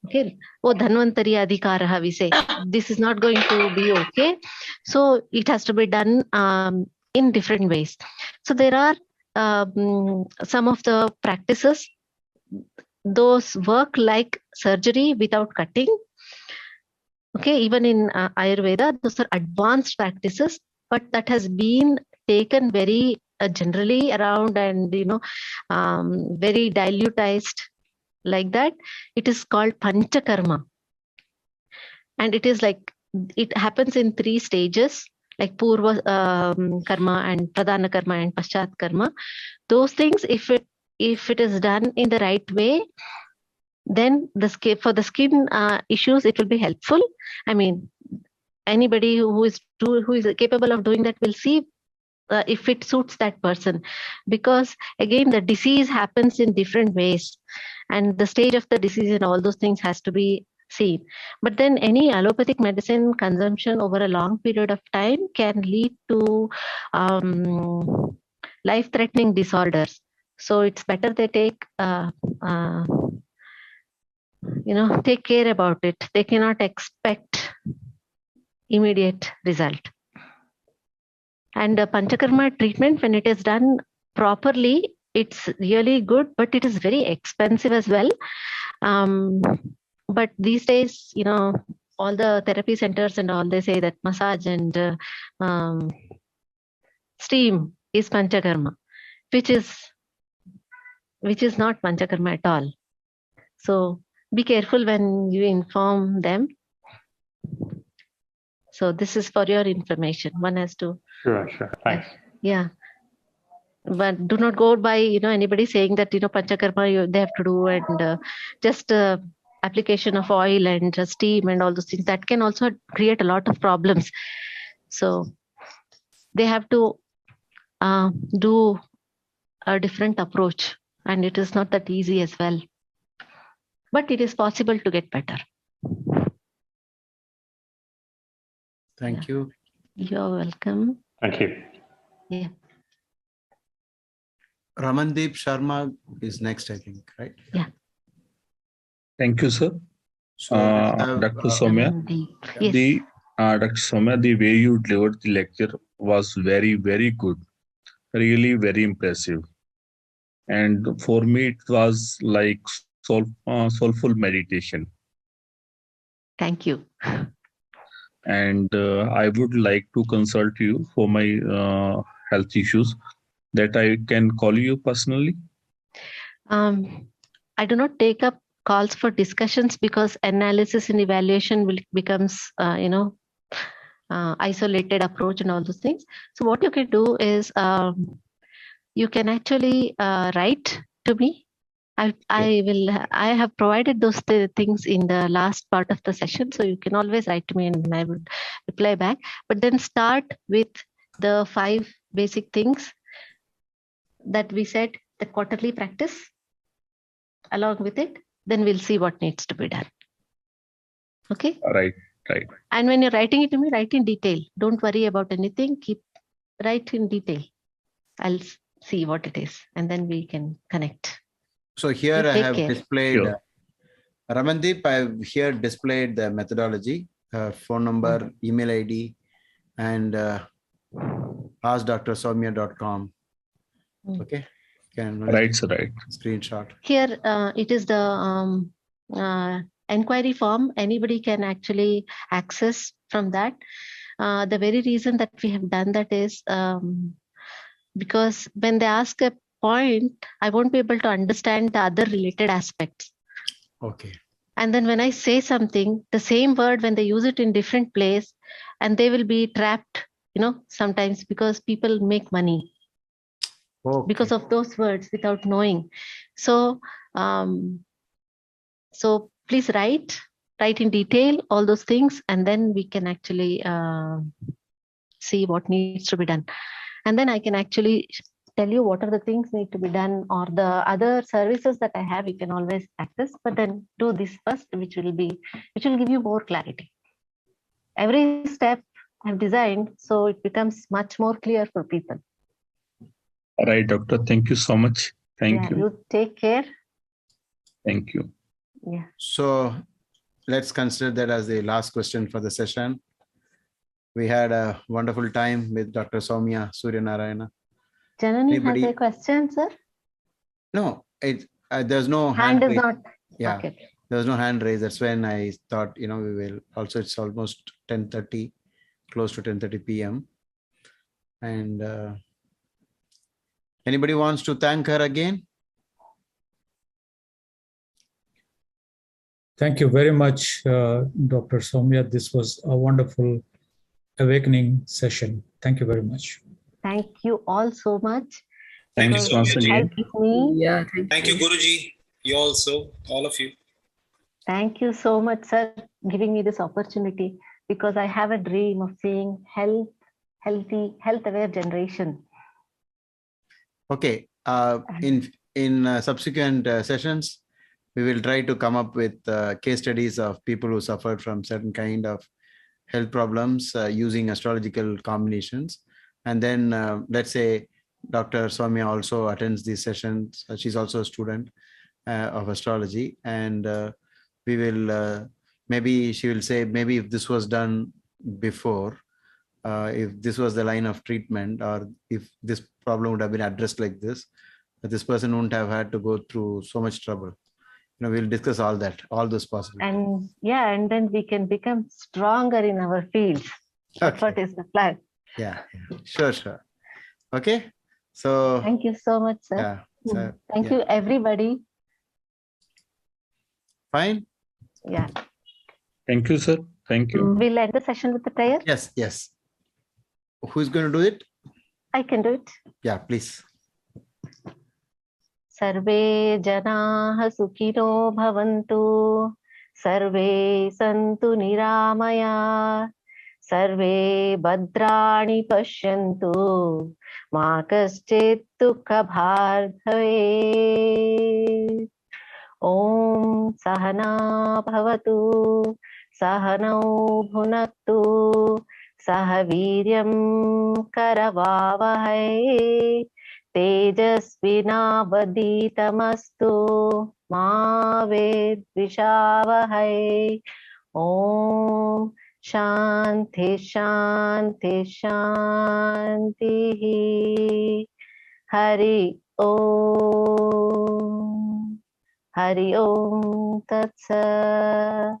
Okay. Oh, Dhanvantari Adhikaraha, we say. This is not going to be okay. So it has to be done in different ways. So there are some of the practices, those work like surgery without cutting. Okay, even in Ayurveda, those are advanced practices, but that has been taken very generally around and very dilutized like that. It is called Panchakarma, and it is like it happens in 3 stages, like Purva Karma and Pradhana Karma and Paschat Karma. Those things, if it is done in the right way, then for the skin issues, it will be helpful. I mean, anybody who is capable of doing that will see if it suits that person, because again, the disease happens in different ways, and the stage of the disease and all those things has to be seen. But then any allopathic medicine consumption over a long period of time can lead to life-threatening disorders. So it's better they take take care about it. They cannot expect immediate result. And Panchakarma treatment, when it is done properly, it's really good, but it is very expensive as well. But these days, all the therapy centers and all, they say that massage and steam is Panchakarma, which is not Panchakarma at all. So be careful when you inform them. So this is for your information. One has to. Sure. Thanks. Yeah. But do not go by, anybody saying that, Panchakarma they have to do, and just application of oil and steam and all those things. That can also create a lot of problems. So they have to do a different approach, and it is not that easy as well. But it is possible to get better. Thank you. You're welcome. Thank you. Yeah. Ramandeep Sharma is next, I think, right? Yeah. Thank you, sir. So Dr. Soumya, Yes. Dr. Soumya, the way you delivered the lecture was very, very good. Really very impressive. And for me, it was like soulful meditation. Thank you. And I would like to consult you for my health issues, that I can call you personally. I do not take up calls for discussions because analysis and evaluation becomes isolated approach and all those things. So what you can do is you can actually write to me. I have provided those things in the last part of the session, so you can always write to me and I will reply back. But then start with the 5 basic things that we said, the quarterly practice. Along with it, then we'll see what needs to be done. Okay? Right. And when you're writing it to me, write in detail. Don't worry about anything. Write in detail. I'll see what it is, and then we can connect. So here I have displayed, Ramandeep, I have here displayed the methodology, phone number, email ID, and askdrsoumya.com. Okay, can Right, sir, right. screenshot. Here it is the enquiry form. Anybody can actually access from that. The very reason that we have done that is because when they ask a point, I won't be able to understand the other related aspects. Okay. And then when I say something, the same word, when they use it in different place, and they will be trapped, sometimes because people make money because of those words without knowing. So, so please write in detail all those things, and then we can actually see what needs to be done. And then I can actually tell you what are the things need to be done, or the other services that I have, you can always access, but then do this first, which will give you more clarity. Every step I've designed, so it becomes much more clear for people. Right, doctor. Thank you so much. Thank you. You take care. Thank you. Yeah. So let's consider that as the last question for the session. We had a wonderful time with Dr. Soumya Suryanarayana. Janani has a question, sir? No, there's no hand is not. Yeah, okay. There's no hand raised. That's when I thought, we will also, it's almost 10:30, close to 10:30 p.m. And anybody wants to thank her again? Thank you very much, Dr. Soumya. This was a wonderful awakening session. Thank you very much. Thank you all so much. Thank you so much again. Yeah, Thank you, Guruji. You also, all of you. Thank you so much, sir, giving me this opportunity, because I have a dream of seeing healthy, health-aware generation. Okay. In subsequent sessions, we will try to come up with case studies of people who suffered from certain kind of health problems using astrological combinations. And then let's say Dr. Soumya also attends these sessions. She's also a student of astrology. And we will, maybe she will say, maybe if this was done before, if this was the line of treatment, or if this problem would have been addressed like this person wouldn't have had to go through so much trouble. We'll discuss all that, all those possibilities. And yeah, and then we can become stronger in our field. That's what is the plan. Yeah, sure. Okay. So thank you so much, sir. Yeah. So, thank you, everybody. Fine. Yeah. Thank you, sir. Thank you. We'll end the session with the prayer. Yes. Who's going to do it? I can do it. Yeah, please. Sarve janaah sukhino bhavantu, sarve santu niramaya, sarve bhadrani pashyantu, ma kaschit dukha bhar bhavet. Om sahana bhavatu, sahanau bhunaktu, sahaviryam karavavahai, तेजस्विनावधीतमस्तु मा विद्विषावहै. Om Shanti Shanti Shanti. Hari Om Tat Sat.